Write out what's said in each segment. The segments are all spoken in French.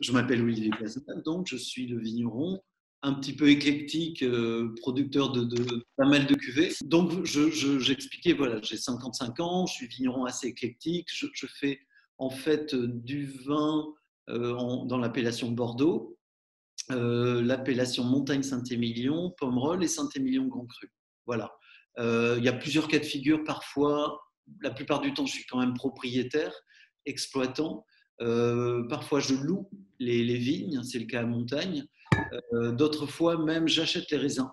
Je m'appelle Olivier Cazenave, donc je suis le vigneron un petit peu éclectique, producteur de pas mal de cuvées. Donc j'expliquais, voilà, j'ai 55 ans, je suis vigneron assez éclectique, je fais en fait du vin dans l'appellation Bordeaux, l'appellation Montagne Saint-Émilion, Pomerol et Saint-Émilion Grand Cru. Voilà. Il y a plusieurs cas de figure. Parfois, la plupart du temps, je suis quand même propriétaire, exploitant. Parfois, je loue les vignes, c'est le cas à Montagne. D'autres fois, même, j'achète les raisins.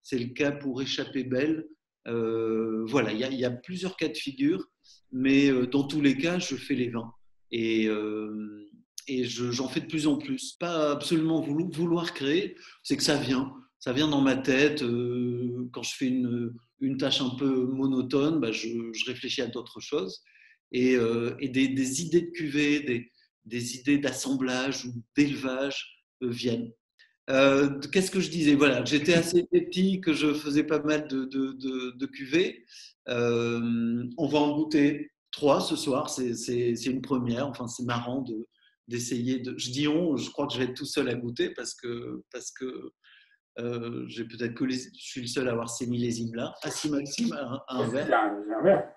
C'est le cas pour Échappée Belle. Voilà, il y a plusieurs cas de figure, mais dans tous les cas, je fais les vins. Et, euh, j'en fais de plus en plus. Pas absolument vouloir créer, c'est que ça vient dans ma tête. Quand je fais une tâche un peu monotone, bah, je réfléchis à d'autres choses. Et des idées de cuvée, des idées d'assemblage ou d'élevage viennent. Qu'est-ce que je disais? Voilà, j'étais assez sceptique, je faisais pas mal de cuvées. On va en goûter trois ce soir, c'est une première. Enfin, c'est marrant d'essayer de. Je dis on, je crois que je vais être tout seul à goûter parce que j'ai peut-être que je suis le seul à avoir ces millésimes là. Ah si Maxime a un Aussi, verre. j'ai un verre.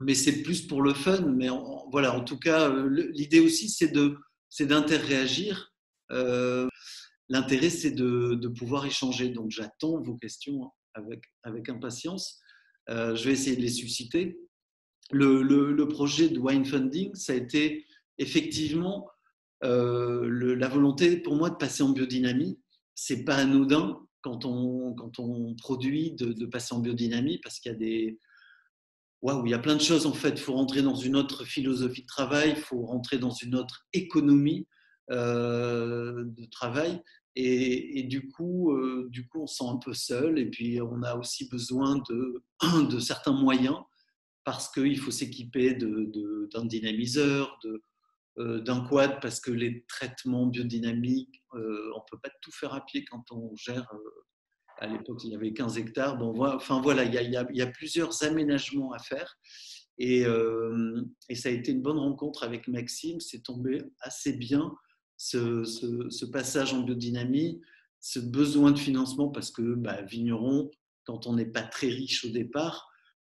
Mais c'est plus pour le fun. Mais voilà, en tout cas, l'idée aussi, c'est d'interréagir. L'intérêt, c'est de pouvoir échanger. Donc, j'attends vos questions avec impatience. Je vais essayer de les susciter. Le projet de Wine Funding, ça a été effectivement la volonté pour moi de passer en biodynamie. C'est pas anodin quand on produit de passer en biodynamie parce qu'il y a des, waouh, il y a plein de choses en fait. Il faut rentrer dans une autre philosophie de travail, il faut rentrer dans une autre économie de travail. Du coup, on se sent un peu seul. Et puis, on a aussi besoin de certains moyens parce qu'il faut s'équiper d'un dynamiseur, d'un quad, parce que les traitements biodynamiques, on ne peut pas tout faire à pied quand on gère. À l'époque, il y avait 15 hectares. Bon, enfin voilà, il y a plusieurs aménagements à faire. Et ça a été une bonne rencontre avec Maxime. C'est tombé assez bien ce passage en biodynamie, ce besoin de financement parce que bah, vigneron, quand on n'est pas très riche au départ,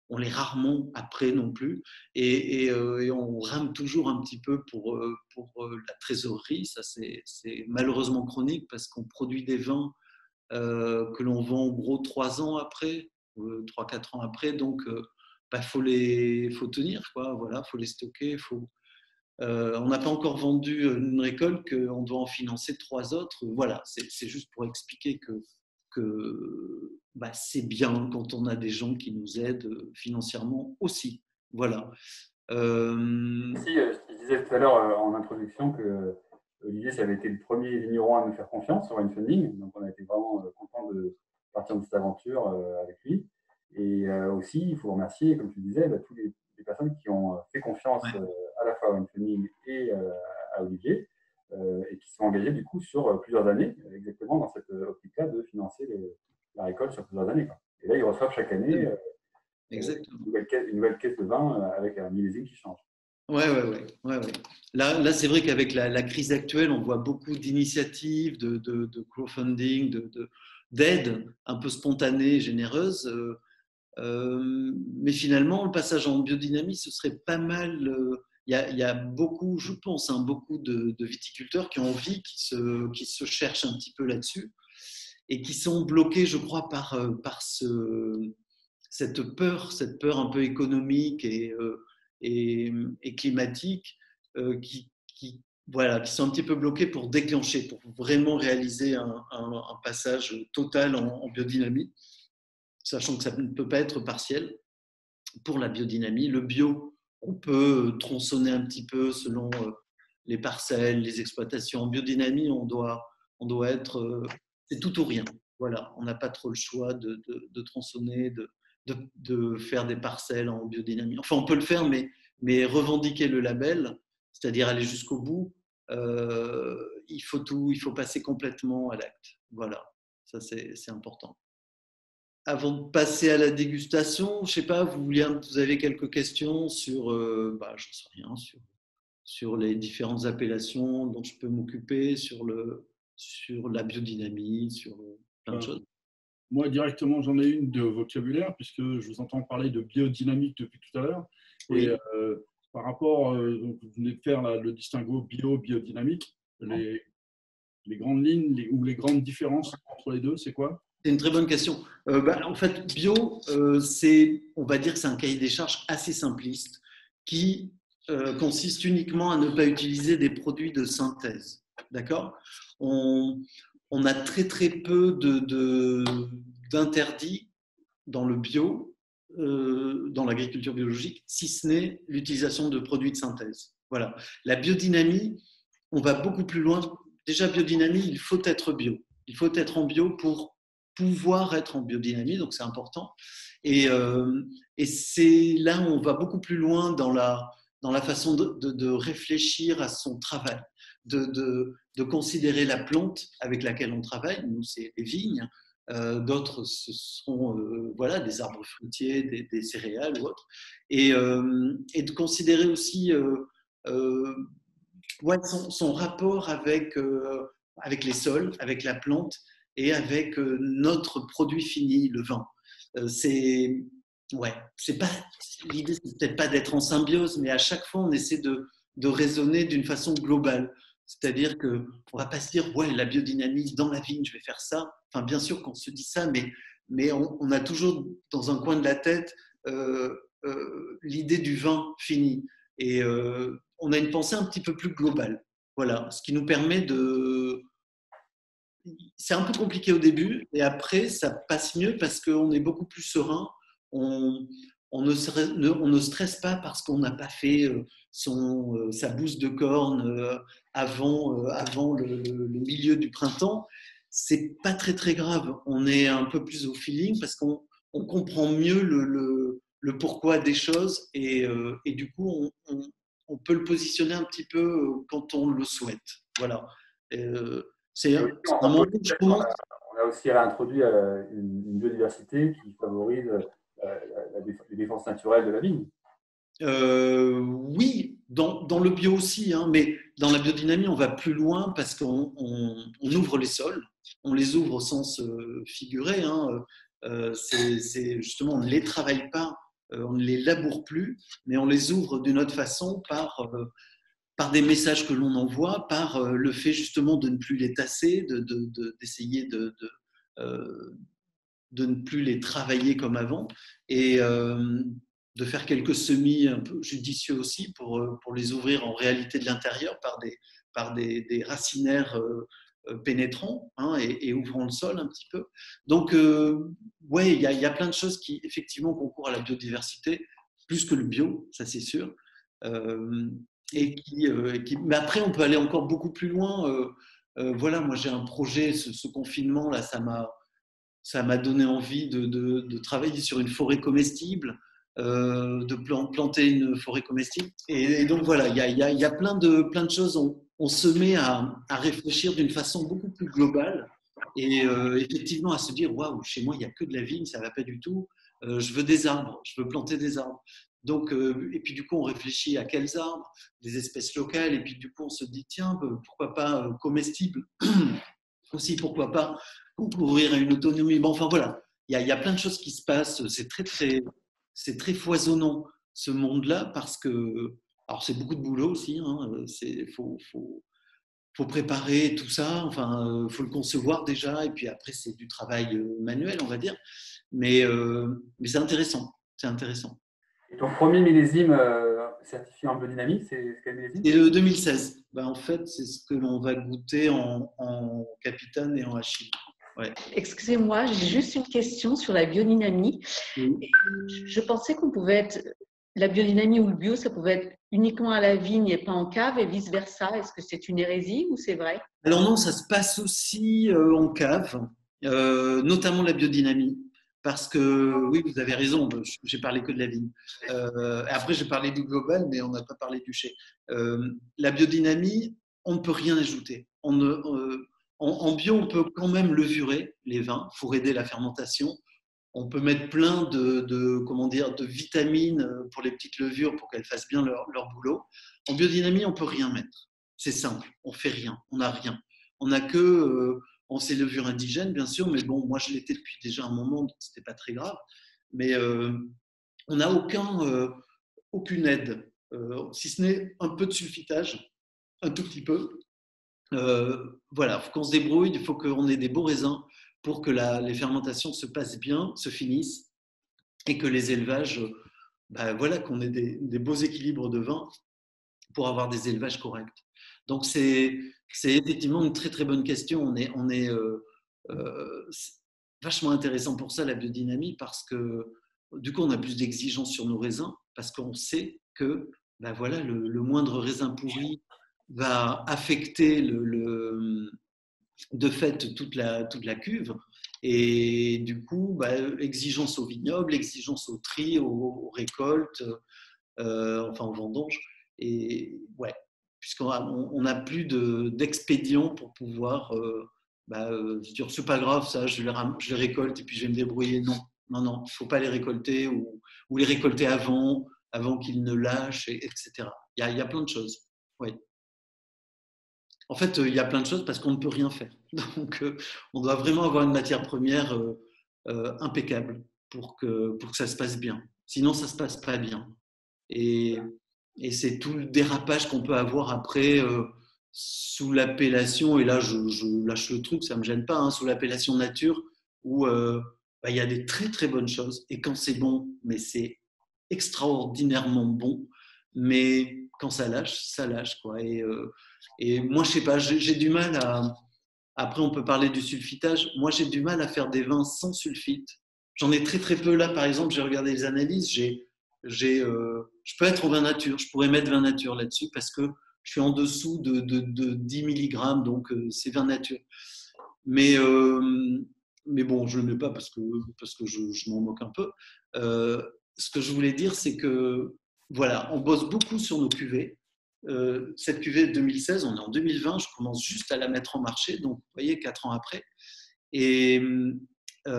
on l'est rarement après non plus. Et on rame toujours un petit peu pour la trésorerie. Ça, c'est malheureusement chronique parce qu'on produit des vins que l'on vend en gros 3 ans après, 3-4 ans après. Donc, bah, faut tenir, quoi. Voilà, faut les stocker. On n'a pas encore vendu une récolte, qu'on doit en financer 3 autres. Voilà, c'est juste pour expliquer que bah, c'est bien quand on a des gens qui nous aident financièrement aussi. Voilà. Euh, Si, je disais tout à l'heure en introduction que Olivier, ça avait été le premier vigneron à nous faire confiance sur Winefunding. Donc, on a été vraiment content de partir de cette aventure avec lui. Et aussi, il faut remercier, comme tu disais, bah, toutes les personnes qui ont fait confiance ouais. à la fois à Winefunding et à Olivier et qui sont engagés du coup sur plusieurs années, exactement dans cette optique-là de financer la récolte sur plusieurs années, quoi. Et là, ils reçoivent chaque année Exactement. une nouvelle caisse de vin avec un millésime qui change. Ouais. Là c'est vrai qu'avec la crise actuelle, on voit beaucoup d'initiatives, de crowdfunding, d'aide un peu spontanée, généreuse. Mais finalement, le passage en biodynamie, ce serait pas mal. Il y a beaucoup, je pense, hein, beaucoup de viticulteurs qui ont envie, qui se cherchent un petit peu là-dessus et qui sont bloqués, je crois, par cette peur un peu économique et climatique voilà, qui sont un petit peu bloqués pour déclencher, pour vraiment réaliser un passage total en biodynamie, sachant que ça ne peut pas être partiel pour la biodynamie. Le bio, on peut tronçonner un petit peu selon les parcelles, les exploitations. En biodynamie, on doit être. C'est tout ou rien. Voilà, on n'a pas trop le choix de tronçonner, de faire des parcelles en biodynamie. Enfin, on peut le faire, mais revendiquer le label, c'est-à-dire aller jusqu'au bout, il faut passer complètement à l'acte. Voilà, ça c'est important. Avant de passer à la dégustation, je sais pas, vous avez quelques questions sur, bah, j'en sais rien, sur les différentes appellations dont je peux m'occuper, sur la biodynamie, sur plein de choses. Moi, directement, j'en ai une de vocabulaire, puisque je vous entends parler de biodynamique depuis tout à l'heure. Oui. Et par rapport, donc, vous venez de faire le distinguo biodynamique, les grandes lignes ou les grandes différences entre les deux, c'est quoi? C'est une très bonne question. En fait, bio, on va dire que c'est un cahier des charges assez simpliste qui consiste uniquement à ne pas utiliser des produits de synthèse. D'accord? On a très très peu d'interdits dans le bio, dans l'agriculture biologique, si ce n'est l'utilisation de produits de synthèse. Voilà. La biodynamie, on va beaucoup plus loin. Déjà, biodynamie, il faut être bio. Il faut être en bio pour pouvoir être en biodynamie, donc c'est important. Et c'est là où on va beaucoup plus loin dans la façon de réfléchir à son travail, de considérer la plante avec laquelle on travaille. Nous, c'est les vignes. D'autres, ce seront voilà, des arbres fruitiers, des céréales ou autres. Et de considérer aussi ouais, son rapport avec les sols, avec la plante et avec notre produit fini, le vin. Ouais, l'idée, c'est peut-être pas d'être en symbiose, mais à chaque fois, on essaie de raisonner d'une façon globale. C'est-à-dire qu'on ne va pas se dire, ouais, la biodynamie dans la vigne, je vais faire ça. Enfin, bien sûr qu'on se dit ça, mais on a toujours dans un coin de la tête l'idée du vin fini. Et on a une pensée un petit peu plus globale. Voilà, ce qui nous permet de. C'est un peu compliqué au début, et après, ça passe mieux parce qu'on est beaucoup plus serein. On ne stresse pas parce qu'on n'a pas fait sa bouse de corne avant le milieu du printemps. C'est pas très très grave. On est un peu plus au feeling parce qu'on comprend mieux le pourquoi des choses et du coup on peut le positionner un petit peu quand on le souhaite. Voilà. C'est un moment où je commence. On a aussi réintroduit une biodiversité qui favorise la défense naturelle de la vigne. Oui, dans le bio aussi, hein, mais dans la biodynamie, on va plus loin parce qu'on ouvre les sols, on les ouvre au sens figuré. Hein, c'est justement, on ne les travaille pas, on ne les laboure plus, mais on les ouvre d'une autre façon par des messages que l'on envoie, par le fait justement de ne plus les tasser, d'essayer de ne plus les travailler comme avant et de faire quelques semis un peu judicieux aussi pour les ouvrir en réalité de l'intérieur par des racinaires pénétrants hein, et ouvrant le sol un petit peu. Donc, ouais, il y a plein de choses qui effectivement concourent à la biodiversité, plus que le bio, ça c'est sûr. Mais après, on peut aller encore beaucoup plus loin. Voilà, moi j'ai un projet, ce confinement là, ça m'a donné envie de travailler sur une forêt comestible, de planter une forêt comestible. Et donc voilà, il y a plein de choses. On se met à réfléchir d'une façon beaucoup plus globale et effectivement à se dire waouh, chez moi il n'y a que de la vigne, ça ne va pas du tout. Je veux des arbres, je veux planter des arbres. Donc, et puis du coup, on réfléchit à quels arbres, des espèces locales, et puis du coup, on se dit tiens, pourquoi pas comestibles aussi, pourquoi pas concourir à une autonomie. Bon, enfin voilà, il y a plein de choses qui se passent. C'est très foisonnant ce monde-là parce que, alors c'est beaucoup de boulot aussi. Hein, faut préparer tout ça. Enfin, faut le concevoir déjà, et puis après c'est du travail manuel, on va dire. Mais c'est intéressant. C'est intéressant. Et ton premier millésime certifié en biodynamie, c'est quel millésime? C'est le 2016. En fait, c'est ce que l'on va goûter en Capitane et en Achille. Ouais. Excusez-moi, j'ai juste une question sur la biodynamie. Oui. Je pensais qu'on pouvait être, la biodynamie ou le bio, ça pouvait être uniquement à la vigne et pas en cave et vice-versa. Est-ce que c'est une hérésie ou c'est vrai? Alors non, ça se passe aussi en cave, notamment la biodynamie. Parce que, oui, vous avez raison, j'ai parlé que de la vigne. Après, j'ai parlé du global, mais on n'a pas parlé du chai. La biodynamie, on ne peut rien ajouter. En bio, on peut quand même levurer les vins pour aider la fermentation. On peut mettre plein comment dire, de vitamines pour les petites levures pour qu'elles fassent bien leur boulot. En biodynamie, on ne peut rien mettre. C'est simple, on ne fait rien, on n'a rien. On n'a que ces levures indigènes, bien sûr, mais bon, moi je l'étais depuis déjà un moment, donc ce n'était pas très grave. Mais on n'a aucune aide, si ce n'est un peu de sulfitage, un tout petit peu. Voilà, il faut qu'on se débrouille, il faut qu'on ait des beaux raisins pour que les fermentations se passent bien, se finissent, et que les élevages, voilà, qu'on ait des beaux équilibres de vin pour avoir des élevages corrects. Donc c'est effectivement une très très bonne question. C'est vachement intéressant pour ça la biodynamie, parce que du coup on a plus d'exigences sur nos raisins, parce qu'on sait que voilà, le moindre raisin pourri va affecter de fait toute la cuve. Et du coup, exigence au vignoble, exigence au tri, aux récoltes, enfin aux vendanges. Et ouais, puisqu'on n'a plus d'expédients pour pouvoir se dire c'est pas grave, ça, je les récolte et puis je vais me débrouiller. Non, non, non, il ne faut pas les récolter ou les récolter avant qu'ils ne lâchent, etc. Il y a plein de choses. Oui. En fait, il y a plein de choses parce qu'on ne peut rien faire. Donc, on doit vraiment avoir une matière première impeccable pour que ça se passe bien. Sinon, ça ne se passe pas bien. Et c'est tout le dérapage qu'on peut avoir après sous l'appellation, et là, je lâche le truc, ça ne me gêne pas, hein, sous l'appellation nature, où il y a des très, très bonnes choses. Et quand c'est bon, mais c'est extraordinairement bon. Mais quand ça lâche, quoi. Et moi, je sais pas, j'ai du mal à. Après, on peut parler du sulfitage. Moi, j'ai du mal à faire des vins sans sulfite. J'en ai très très peu là. Par exemple, j'ai regardé les analyses. Je peux être au vin nature. Je pourrais mettre vin nature là-dessus parce que je suis en dessous de 10 mg, donc c'est vin nature. Mais bon, je ne le mets pas parce que je m'en moque un peu. Ce que je voulais dire, c'est que voilà, on bosse beaucoup sur nos cuvées. Cette cuvée de 2016, on est en 2020, je commence juste à la mettre en marché, donc vous voyez, 4 ans après. Et je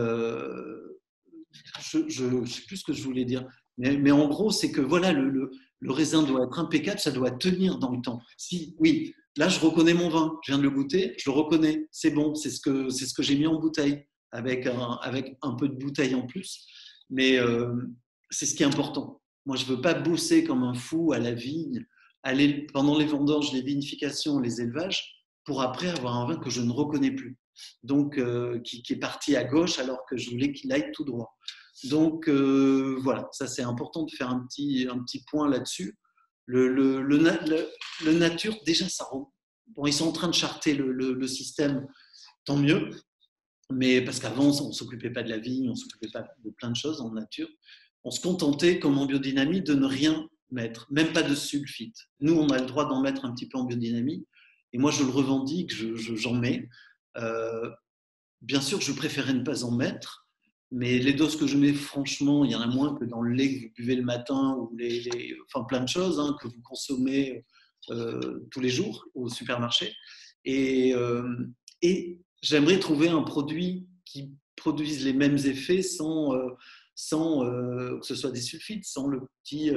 ne sais plus ce que je voulais dire, mais en gros, c'est que voilà, le raisin doit être impeccable, ça doit tenir dans le temps. Si, oui, là, je reconnais mon vin, je viens de le goûter, je le reconnais, c'est bon, c'est ce que j'ai mis en bouteille, avec un peu de bouteille en plus, mais c'est ce qui est important. Moi, je ne veux pas bosser comme un fou à la vigne, aller pendant les vendanges, les vinifications, les élevages, pour après avoir un vin que je ne reconnais plus. Donc, qui est parti à gauche alors que je voulais qu'il aille tout droit. Donc, voilà, ça c'est important de faire un petit point là-dessus. Le nature, déjà, ça rend. Bon, ils sont en train de charter le système, tant mieux, mais parce qu'avant, on ne s'occupait pas de la vigne, on ne s'occupait pas de plein de choses en nature. On se contentait, comme en biodynamie, de ne rien mettre, même pas de sulfite. Nous, on a le droit d'en mettre un petit peu en biodynamie, et moi, je le revendique, j'en mets. Bien sûr, je préférais ne pas en mettre, mais les doses que je mets, franchement, il y en a moins que dans le lait que vous buvez le matin ou enfin plein de choses que vous consommez tous les jours au supermarché. Et j'aimerais trouver un produit qui produise les mêmes effets sans que ce soit des sulfites, sans le petit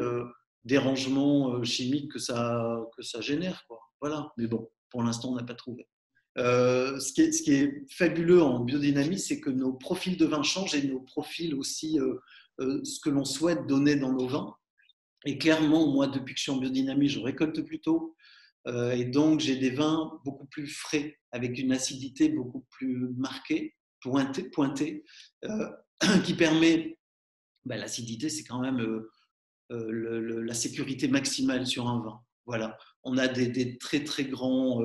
dérangement chimique que ça génère, quoi. Voilà. Mais bon, pour l'instant, on n'a pas trouvé. Ce qui est fabuleux en biodynamie, c'est que nos profils de vin changent et nos profils aussi, ce que l'on souhaite donner dans nos vins. Et clairement, moi, depuis que je suis en biodynamie, je récolte plus tôt. Et donc, j'ai des vins beaucoup plus frais, avec une acidité beaucoup plus marquée, pointée, qui permet. L'acidité, c'est quand même la sécurité maximale sur un vin. Voilà. On a des très, très grands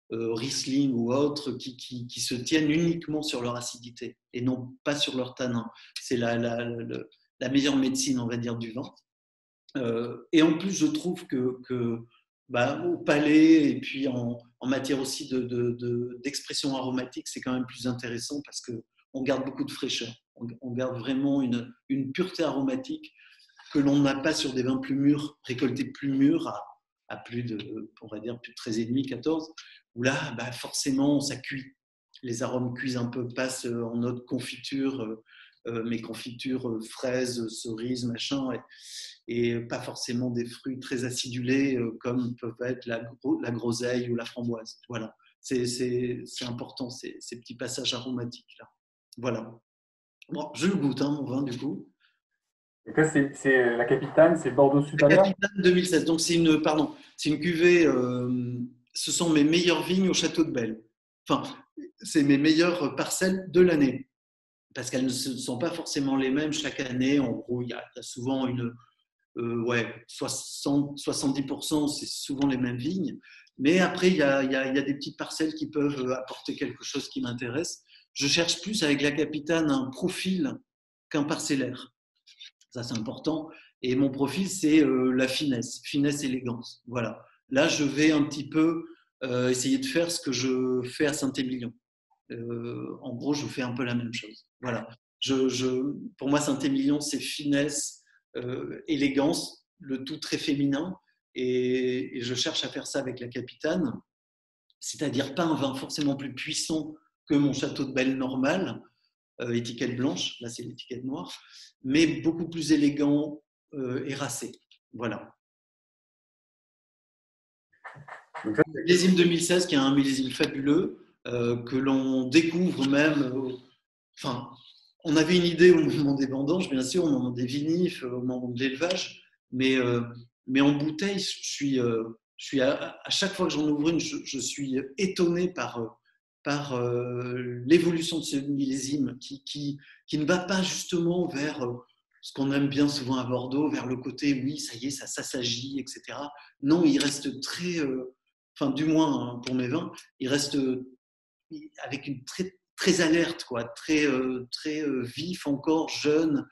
Riesling ou autres qui se tiennent uniquement sur leur acidité et non pas sur leur tanin. C'est la meilleure médecine, on va dire, du vin. Et en plus, je trouve que au palais et puis en matière aussi d'expression aromatique, c'est quand même plus intéressant parce qu'on garde beaucoup de fraîcheur. On garde vraiment une pureté aromatique que l'on n'a pas sur des vins plus mûrs, récoltés plus mûrs à plus de, on va dire, plus de 13,5, 14, où là, forcément, ça cuit. Les arômes cuisent un peu, passent en notre confiture mes confitures fraises, cerises, machin, et pas forcément des fruits très acidulés comme peuvent être la groseille ou la framboise. Voilà, c'est important ces petits passages aromatiques là. Voilà. Bon, je le goûte, mon vin du coup. Donc là, c'est la Capitane, c'est Bordeaux La supérieur. Capitane 2016. Donc c'est une cuvée. Ce sont mes meilleures vignes au Château de Belle. Enfin, c'est mes meilleures parcelles de l'année parce qu'elles ne sont pas forcément les mêmes chaque année. En gros, il y a souvent 70%, c'est souvent les mêmes vignes. Mais après, il y a des petites parcelles qui peuvent apporter quelque chose qui m'intéresse. Je cherche plus avec la Capitane un profil qu'un parcellaire. Ça, c'est important. Et mon profil, c'est la finesse, élégance. Voilà. Là, je vais un petit peu essayer de faire ce que je fais à Saint-Émilion. En gros, je fais un peu la même chose. Voilà. Pour moi, Saint-Émilion, c'est finesse, élégance, le tout très féminin. Et je cherche à faire ça avec la Capitane, c'est-à-dire pas un vin forcément plus puissant que mon Château de Belle normal, étiquette blanche, là c'est l'étiquette noire, mais beaucoup plus élégant et racé. Voilà. Donc ça, le millésime 2016 qui est un millésime fabuleux, que l'on découvre même. Enfin, on avait une idée au moment des vendanges, bien sûr, au moment des vinifs, au moment de l'élevage, mais en bouteille, je suis à chaque fois que j'en ouvre une, je suis étonné par l'évolution de ce millésime qui ne va pas justement vers ce qu'on aime bien souvent à Bordeaux, vers le côté oui, ça y est, ça s'agit, etc. Non, il reste très, enfin du moins pour mes vins, il reste avec une très alerte, quoi, très vif encore, jeune.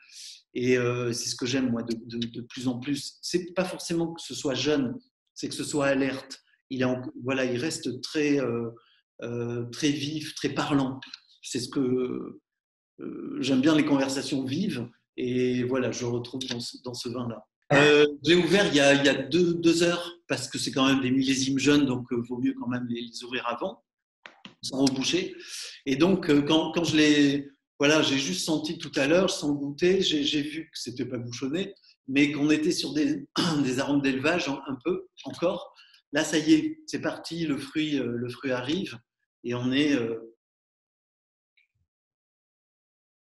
Et c'est ce que j'aime, moi, de plus en plus. C'est pas forcément que ce soit jeune, c'est que ce soit alerte. Il reste très vif, très parlant. C'est ce que j'aime bien, les conversations vives. Et voilà, je retrouve dans ce vin-là. J'ai ouvert il y a 2 heures parce que c'est quand même des millésimes jeunes, donc vaut mieux quand même les ouvrir avant, sans reboucher. Et donc, quand je l'ai, voilà, j'ai juste senti tout à l'heure, sans goûter, j'ai vu que c'était pas bouchonné, mais qu'on était sur des arômes d'élevage un peu encore. Là, ça y est, c'est parti, le fruit arrive et on est,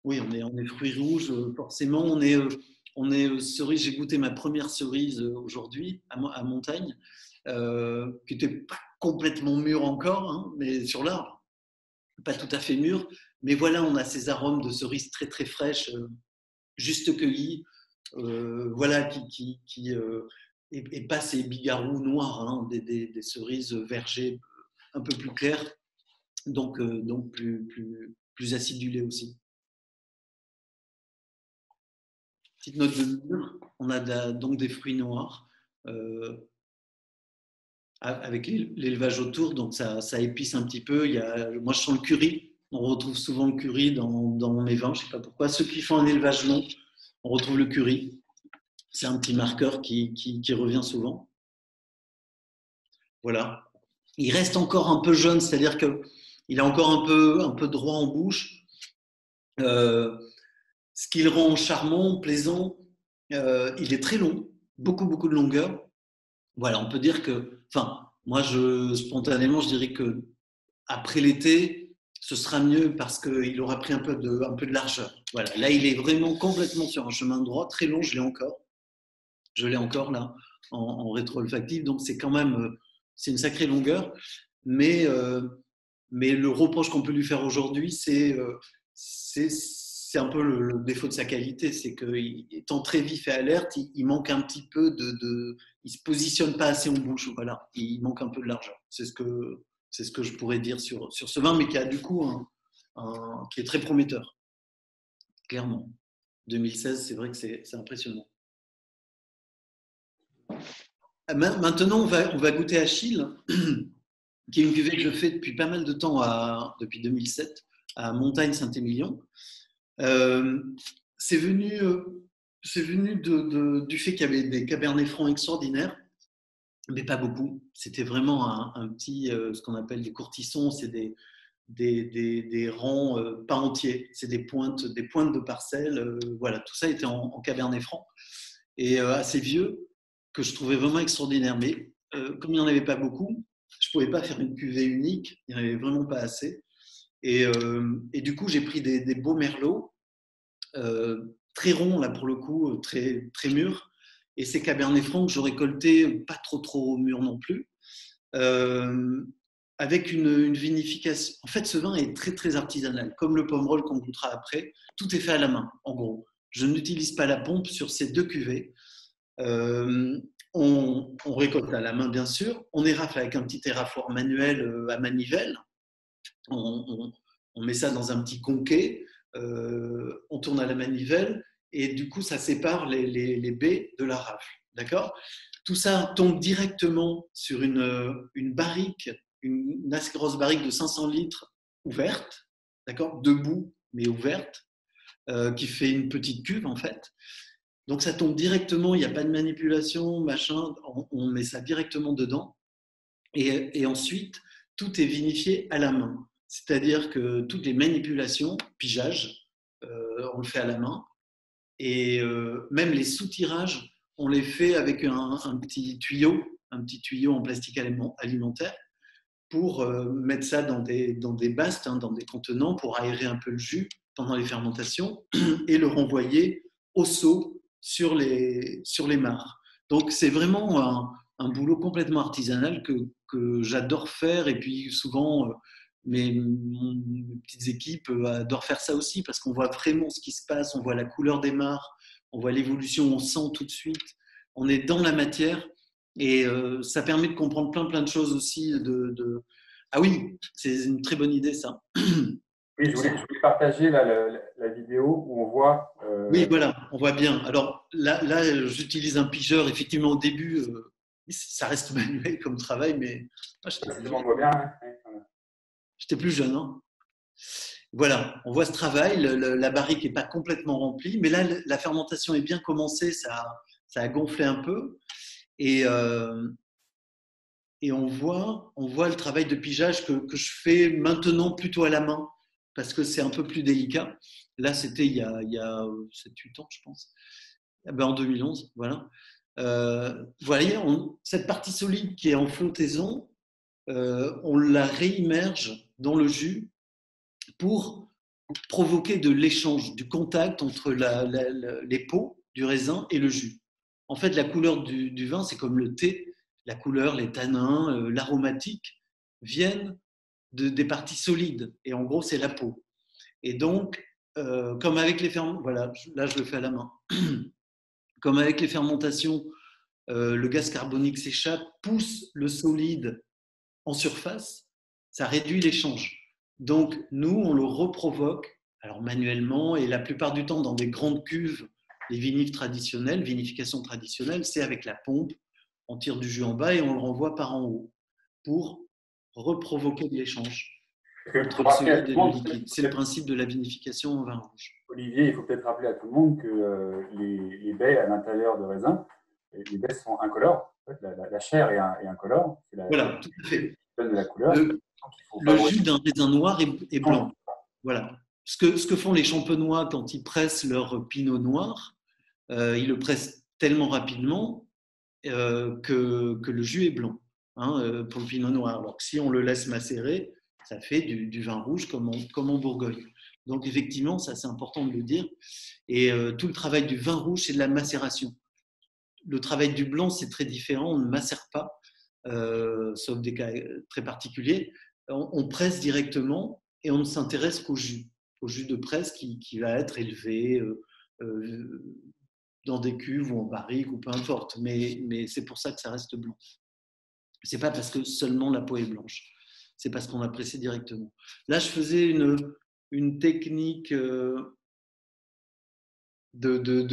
oui, on est fruits rouges, forcément. On est cerise. J'ai goûté ma première cerise aujourd'hui à Montagne, qui n'était pas complètement mûre encore, hein, mais sur l'arbre, pas tout à fait mûre. Mais voilà, on a ces arômes de cerise très très fraîches, juste cueillies, voilà, et pas ces bigarrous noirs, hein, des cerises vergers un peu plus claires, donc plus acidulées aussi. Petite note de mûre, on a donc des fruits noirs avec l'élevage autour, donc ça épice un petit peu. Moi, je sens le curry. On retrouve souvent le curry dans mes vins, je ne sais pas pourquoi. Ceux qui font un élevage long, on retrouve le curry. C'est un petit marqueur qui revient souvent. Voilà. Il reste encore un peu jeune, c'est-à-dire qu'il a encore un peu droit en bouche. Ce qui le rend charmant, plaisant. Il est très long, beaucoup de longueur. Voilà, on peut dire que, enfin, moi, spontanément, je dirais que après l'été, ce sera mieux parce qu'il aura pris un peu de largeur. Voilà, là, il est vraiment complètement sur un chemin droit, très long. Je l'ai encore là, en rétro-olfactif. Donc, c'est quand même, c'est une sacrée longueur. Mais le reproche qu'on peut lui faire aujourd'hui, c'est un peu le défaut de sa qualité, c'est qu'étant très vif et alerte, il manque un petit peu il se positionne pas assez en bouche, voilà, il manque un peu de largeur. C'est ce que je pourrais dire sur ce vin, mais qui a du coup qui est très prometteur, clairement. 2016, c'est vrai que c'est impressionnant. Maintenant, on va goûter Achille, qui est une cuvée que je fais depuis pas mal de temps, depuis 2007, à Montagne-Saint-Émilion. C'est venu du fait qu'il y avait des cabernets francs extraordinaires, mais pas beaucoup. C'était vraiment un petit, ce qu'on appelle des courtissons, c'est des rangs pas entiers. C'est des pointes de parcelles. Voilà, tout ça était en Cabernet Franc et assez vieux, que je trouvais vraiment extraordinaire. Mais comme il n'y en avait pas beaucoup, je ne pouvais pas faire une cuvée unique. Il n'y en avait vraiment pas assez. Et du coup, j'ai pris des beaux merlots, très ronds, là pour le coup, très, très mûrs. Et ces Cabernet Franc que je récoltais pas trop mûrs non plus. Avec une vinification. En fait, ce vin est très, très artisanal. Comme le Pomerol qu'on goûtera après, tout est fait à la main, en gros. Je n'utilise pas la pompe sur ces 2 cuvées. On récolte à la main, bien sûr. On érafle avec un petit érafloir manuel à manivelle. On met ça dans un petit conquet. On tourne à la manivelle et du coup, ça sépare les baies de la rafle. D'accord ? Tout ça tombe directement sur une barrique, une assez grosse barrique de 500 litres ouverte, d'accord, debout mais ouverte, qui fait une petite cuve en fait. Donc ça tombe directement, il n'y a pas de manipulation, machin, on met ça directement dedans. Et ensuite, tout est vinifié à la main. C'est-à-dire que toutes les manipulations, pigeage, on le fait à la main. Et même les soutirages, on les fait avec un petit tuyau en plastique alimentaire pour mettre ça dans des bastes, dans des contenants pour aérer un peu le jus pendant les fermentations et le renvoyer au seau sur les mares. Donc c'est vraiment un boulot complètement artisanal que j'adore faire et puis souvent mes petites équipes adorent faire ça aussi parce qu'on voit vraiment ce qui se passe, on voit la couleur des mares, on voit l'évolution, on sent tout de suite, on est dans la matière et ça permet de comprendre plein de choses aussi. Ah oui, c'est une très bonne idée ça. Oui, je voulais partager la vidéo où on voit. Oui, voilà, on voit bien. Alors là j'utilise un pigeur. Effectivement, au début, ça reste manuel comme travail, mais On voit bien. Hein. J'étais plus jeune. Hein. Voilà, on voit ce travail. La barrique n'est pas complètement remplie, mais là, la fermentation est bien commencée. Ça a gonflé un peu. Et on voit le travail de pigeage que je fais maintenant plutôt à la main, parce que c'est un peu plus délicat. Là, c'était il y a 7-8 ans, je pense. En 2011, voilà. Voyez, cette partie solide qui est en flottaison, on la réimmerge dans le jus pour provoquer de l'échange, du contact entre les peaux du raisin et le jus. En fait, la couleur du vin, c'est comme le thé. La couleur, les tanins, l'aromatique viennent des parties solides. Et en gros, c'est la peau. Et donc, comme avec les fermentations, voilà, là je le fais à la main. Comme avec les fermentations, le gaz carbonique s'échappe, pousse le solide en surface, ça réduit l'échange. Donc, nous, on le reprovoque, alors manuellement, et la plupart du temps dans des grandes cuves, les vinification traditionnelle, c'est avec la pompe, on tire du jus en bas et on le renvoie par en haut pour reprovoquer de l'échange entre le solide et le liquide. C'est le principe de la vinification en vin rouge. Olivier, il faut peut-être rappeler à tout le monde que les baies à l'intérieur de raisin, les baies sont incolores. En fait, la chair est incolore. Voilà, tout à fait. De la couleur. Le jus d'un raisin noir est blanc. Voilà. Ce que font les champenois quand ils pressent leur pinot noir, ils le pressent tellement rapidement que le jus est blanc pour le pinot noir. Alors que si on le laisse macérer, ça fait du vin rouge comme en Bourgogne. Donc effectivement, ça c'est important de le dire. Et tout le travail du vin rouge, c'est de la macération. Le travail du blanc, c'est très différent. On ne macère pas, sauf des cas très particuliers. On presse directement et on ne s'intéresse qu'au jus de presse qui va être élevé dans des cuves ou en barrique ou peu importe. Mais c'est pour ça que ça reste blanc. C'est pas parce que seulement la peau est blanche. C'est parce qu'on a pressé directement. Là, je faisais une technique de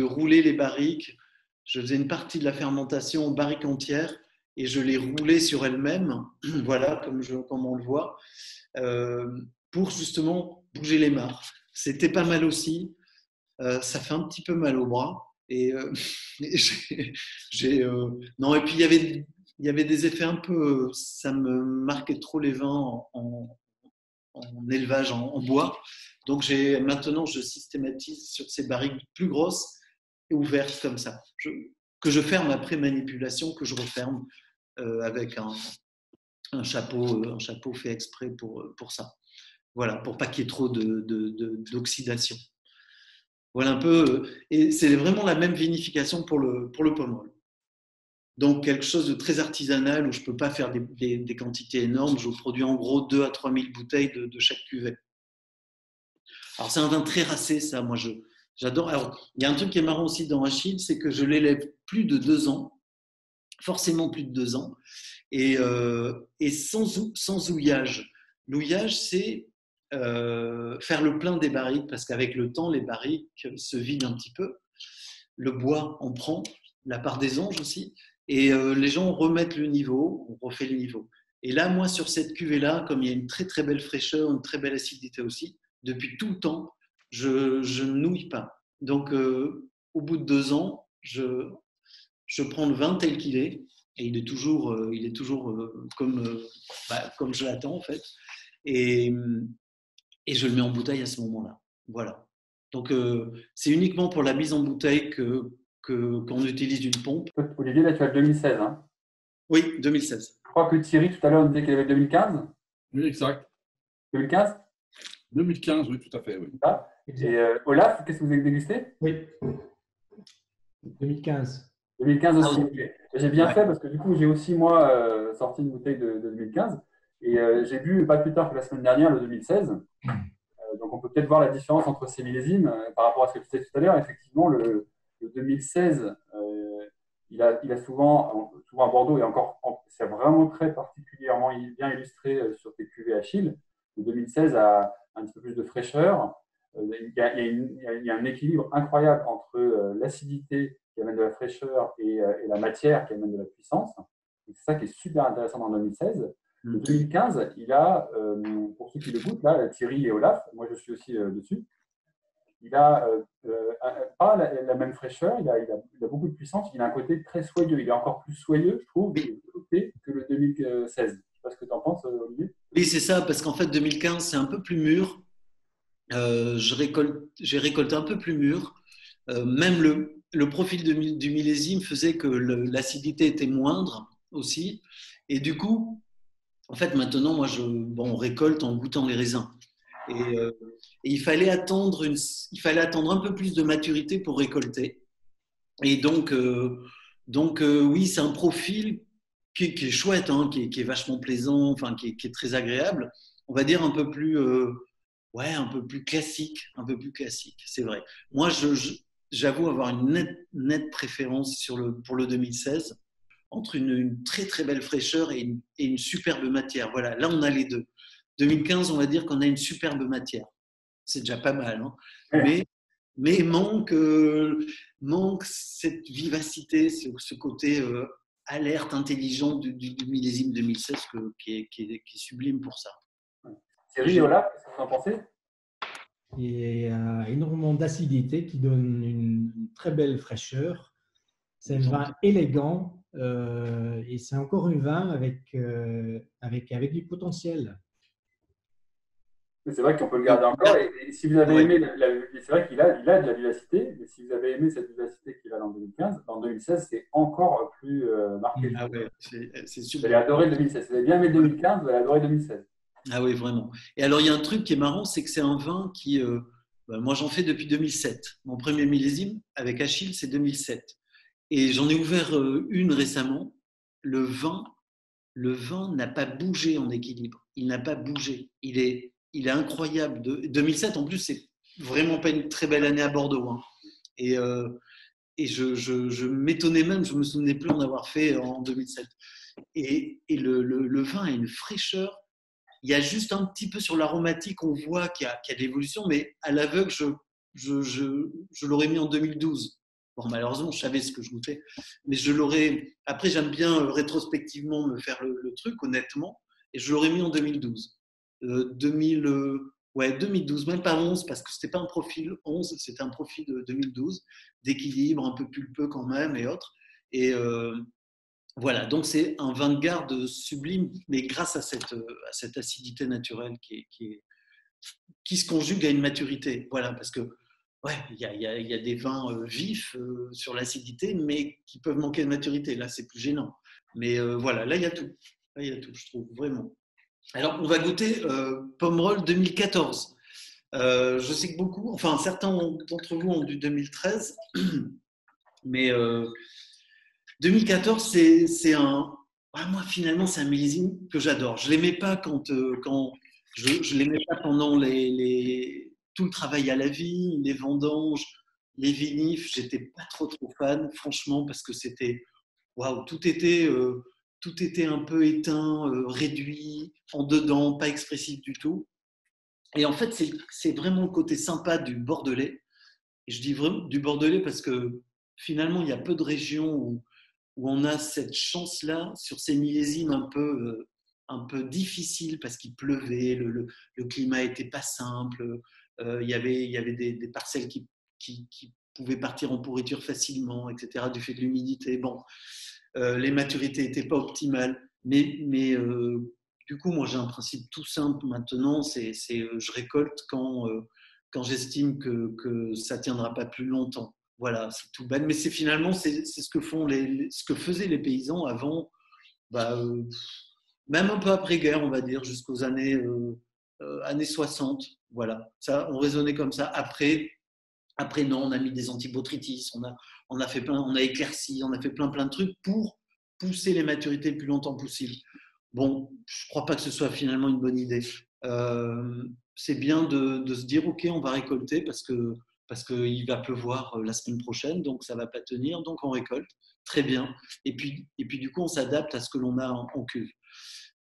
rouler les barriques. Je faisais une partie de la fermentation en barrique entière et je les roulais sur elles-mêmes, voilà, comme on le voit, pour justement bouger les mares. C'était pas mal aussi. Ça fait un petit peu mal au bras. Et non, et puis il y avait des effets un peu. Ça me marquait trop les vins en élevage en bois. Donc maintenant, je systématise sur ces barriques plus grosses et ouvertes comme ça, que je ferme après manipulation, que je referme avec un chapeau fait exprès pour ça. Voilà, pour pas qu'il y ait trop d'oxydation. Voilà un peu, et c'est vraiment la même vinification pour le pommol. Donc quelque chose de très artisanal où je ne peux pas faire des quantités énormes. Je produis en gros 2 à 3 000 bouteilles de chaque cuvée. Alors c'est un vin très racé, ça, moi j'adore. Alors il y a un truc qui est marrant aussi dans Achille, c'est que je l'élève plus de 2 ans, forcément plus de 2 ans, et sans houillage. L'houillage, c'est faire le plein des barriques, parce qu'avec le temps, les barriques se vident un petit peu. Le bois en prend, la part des anges aussi, et les gens remettent le niveau, on refait le niveau. Et là, moi, sur cette cuvée-là, comme il y a une très très belle fraîcheur, une très belle acidité aussi, depuis tout le temps, je ne nouille pas. Donc, au bout de 2 ans, je prends le vin tel qu'il est, et il est toujours comme je l'attends en fait, et je le mets en bouteille à ce moment-là. Voilà. Donc, c'est uniquement pour la mise en bouteille qu'on utilise une pompe. Olivier, là, tu as le 2016. Hein. Oui, 2016. Je crois que Thierry, tout à l'heure, disait qu'il avait le 2015. Oui, exact. 2015 2015, oui, tout à fait. Oui. Ah. Et Olaf, qu'est-ce que vous avez dégusté? Oui. 2015. 2015 aussi. Ah, oui. Okay. J'ai bien fait parce que du coup, j'ai aussi, moi, sorti une bouteille de 2015. Et j'ai bu pas plus tard que la semaine dernière le 2016. Donc, on peut peut-être voir la différence entre ces millésimes par rapport à ce que tu disais tout à l'heure. Effectivement, le 2016, il a souvent à Bordeaux, et encore, c'est vraiment très particulièrement bien illustré sur tes cuvées Achille. Le 2016 a un petit peu plus de fraîcheur. Il y a un équilibre incroyable entre l'acidité qui amène de la fraîcheur et la matière qui amène de la puissance. C'est ça qui est super intéressant dans 2016. Le 2015, il a, pour ceux qui le goûtent, là, Thierry et Olaf, moi je suis aussi dessus, il a pas la même fraîcheur, il a beaucoup de puissance, il a un côté très soyeux, il est encore plus soyeux, je trouve, que le 2016. Je ne sais pas ce que tu en penses, Olivier. Oui, c'est ça, parce qu'en fait, 2015, c'est un peu plus mûr. J'ai récolté un peu plus mûr. Même le profil du millésime faisait que l'acidité était moindre aussi. Et du coup, en fait, maintenant, moi, on récolte en goûtant les raisins. Et il fallait attendre un peu plus de maturité pour récolter. Et donc oui, c'est un profil qui est chouette, hein, qui est vachement plaisant, enfin, qui est très agréable. On va dire un peu plus classique, c'est vrai. Moi, j'avoue avoir une nette préférence pour le 2016, entre une très très belle fraîcheur et une superbe matière. Voilà, là on a les deux. 2015, on va dire qu'on a une superbe matière. C'est déjà pas mal, hein. Mais manque cette vivacité, ce côté alerte, intelligent du millésime 2016 qui est sublime pour ça. Thierry et Olaf, qu'est-ce que vous en pensez? Il y a énormément d'acidité qui donne une très belle fraîcheur. C'est un vin élégant et c'est encore un vin avec du potentiel. C'est vrai qu'on peut le garder encore. Et si vous avez aimé, c'est vrai qu'il a de la vivacité, mais si vous avez aimé cette vivacité qu'il a dans 2015, dans 2016, c'est encore plus marqué. Ah ouais, c'est super. Vous allez adorer 2016. Si vous avez bien aimé 2015, vous allez adorer 2016. Ah oui, vraiment. Et alors, il y a un truc qui est marrant, c'est que c'est un vin qui… moi, j'en fais depuis 2007. Mon premier millésime avec Achille, c'est 2007. Et j'en ai ouvert une récemment. Le vin n'a pas bougé en équilibre. Il n'a pas bougé. Il est incroyable. 2007, en plus, c'est vraiment pas une très belle année à Bordeaux, hein. Et je m'étonnais même, je me souvenais plus en avoir fait en 2007. Et le vin a une fraîcheur. Il y a juste un petit peu sur l'aromatique, on voit qu'il y a de l'évolution, mais à l'aveugle, je l'aurais mis en 2012. Bon, malheureusement, je savais ce que je goûtais, mais je l'aurais. Après, j'aime bien rétrospectivement me faire le truc, honnêtement, et je l'aurais mis en 2012. 2012, même pas 11, parce que c'était pas un profil 11, c'était un profil de 2012, d'équilibre, un peu pulpeux quand même et autres. Et voilà, donc c'est un vin de garde sublime, mais grâce à cette acidité naturelle qui qui se conjugue à une maturité. Voilà, parce que ouais, il y a des vins vifs sur l'acidité, mais qui peuvent manquer de maturité. Là, c'est plus gênant. Mais voilà, là, il y a tout. Là, il y a tout, je trouve, vraiment. Alors, on va goûter Pomerol 2014. Je sais que beaucoup, enfin, certains d'entre vous ont du 2013, mais 2014, c'est un. Moi, finalement, c'est un millésime que j'adore. Je ne l'aimais pas quand je l'aimais pas pendant tout le travail à la vigne, les vendanges, les vinifs. J'étais pas trop fan, franchement, parce que c'était waouh, tout était un peu éteint, réduit, en dedans, pas expressif du tout. Et en fait, c'est vraiment le côté sympa du Bordelais. Et je dis vraiment du Bordelais parce que finalement, il y a peu de régions où on a cette chance-là sur ces millésimes un peu difficiles parce qu'il pleuvait, le climat n'était pas simple, il y avait des parcelles qui pouvaient partir en pourriture facilement, etc., du fait de l'humidité. Bon, les maturités n'étaient pas optimales, mais du coup, moi, j'ai un principe tout simple maintenant, c'est je récolte quand j'estime que ça ne tiendra pas plus longtemps. Voilà, c'est tout bête. Mais finalement, c'est ce que ce que faisaient les paysans avant, bah, même un peu après-guerre, on va dire, jusqu'aux années 60. Voilà, ça, on raisonnait comme ça. Après, non, on a mis des antibotrytis, on a fait on a éclairci, on a fait plein de trucs pour pousser les maturités le plus longtemps possible. Bon, je ne crois pas que ce soit finalement une bonne idée. C'est bien de se dire, OK, on va récolter parce qu'il va pleuvoir la semaine prochaine, donc ça ne va pas tenir, donc on récolte. Très bien. Et puis du coup, on s'adapte à ce que l'on a en cuve.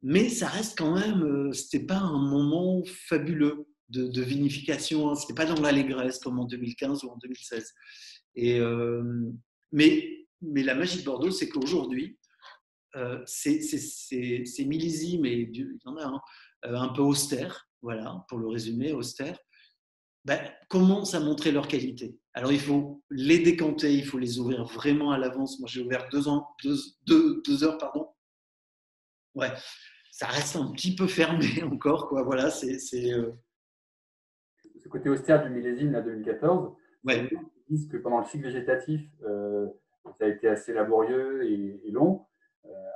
Mais ça reste quand même, ce n'était pas un moment fabuleux de vinification. Hein. Ce n'était pas dans l'allégresse comme en 2015 ou en 2016. Mais la magie de Bordeaux, c'est qu'aujourd'hui, ces millésimes, et il y en a un peu austères, voilà, pour le résumer, austères, commencent à montrer leur qualité. Alors, il faut les décanter, il faut les ouvrir vraiment à l'avance. Moi, j'ai ouvert 2 heures, pardon. Ouais, ça reste un petit peu fermé encore, quoi. Voilà, Ce côté austère du millésime, là, 2014, ouais. ils disent que pendant le cycle végétatif, ça a été assez laborieux et long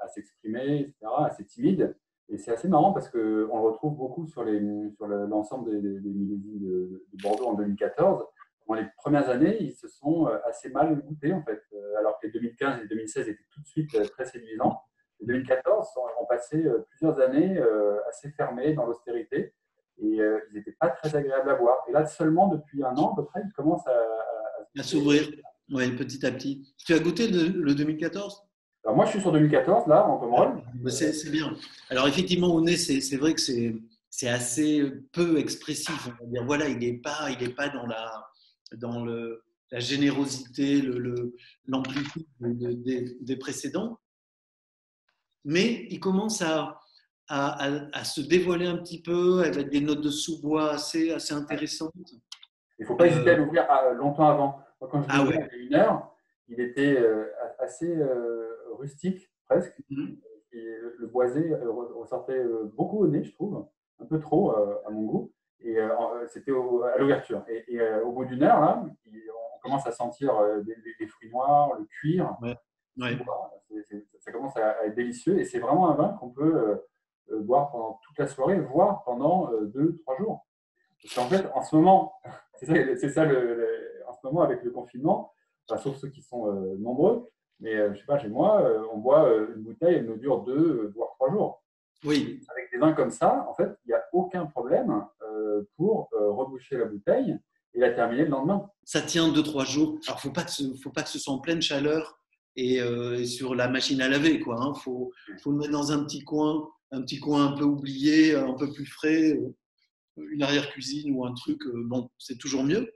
à s'exprimer, etc., assez timide. Et c'est assez marrant parce qu'on le retrouve beaucoup sur l'ensemble des millésimes de Bordeaux en 2014. Dans les premières années, ils se sont assez mal goûtés, en fait, alors que les 2015 et les 2016 étaient tout de suite très séduisants. Les 2014 ont passé plusieurs années assez fermés dans l'austérité et ils n'étaient pas très agréables à boire. Et là, seulement depuis un an, à peu près, ils commencent à s'ouvrir, ouais, petit à petit. Tu as goûté le 2014 ? Alors moi, je suis sur 2014, là, en Pomerol. C'est bien. Alors, effectivement, au nez, c'est vrai que c'est assez peu expressif. On va dire, voilà, il n'est pas dans la générosité, l'amplitude des précédents. Mais il commence à se dévoiler un petit peu avec des notes de sous-bois assez intéressantes. Il ne faut pas hésiter à l'ouvrir longtemps avant. Moi, quand je l'ai ouvert il y a 1 heure, il était assez rustique, presque. Et le boisé ressortait beaucoup au nez, je trouve, un peu trop à mon goût. Et c'était à l'ouverture. Et au bout d'1 heure, là, on commence à sentir des fruits noirs, le cuir. Ouais. Ça commence à être délicieux. Et c'est vraiment un vin qu'on peut boire pendant toute la soirée, voire pendant 2-3 jours. Parce qu'en fait, en ce moment, c'est ça en ce moment avec le confinement, enfin, sauf ceux qui sont nombreux, mais je ne sais pas, chez moi, on boit une bouteille, elle nous dure 2 voire 3 jours. Oui. Avec des vins comme ça, en fait, il n'y a aucun problème pour reboucher la bouteille et la terminer le lendemain. Ça tient 2-3 jours. Alors, faut pas que ce soit en pleine chaleur et sur la machine à laver, quoi. Hein. Faut le mettre dans un petit coin un peu oublié, un peu plus frais, une arrière-cuisine ou un truc. Bon, c'est toujours mieux.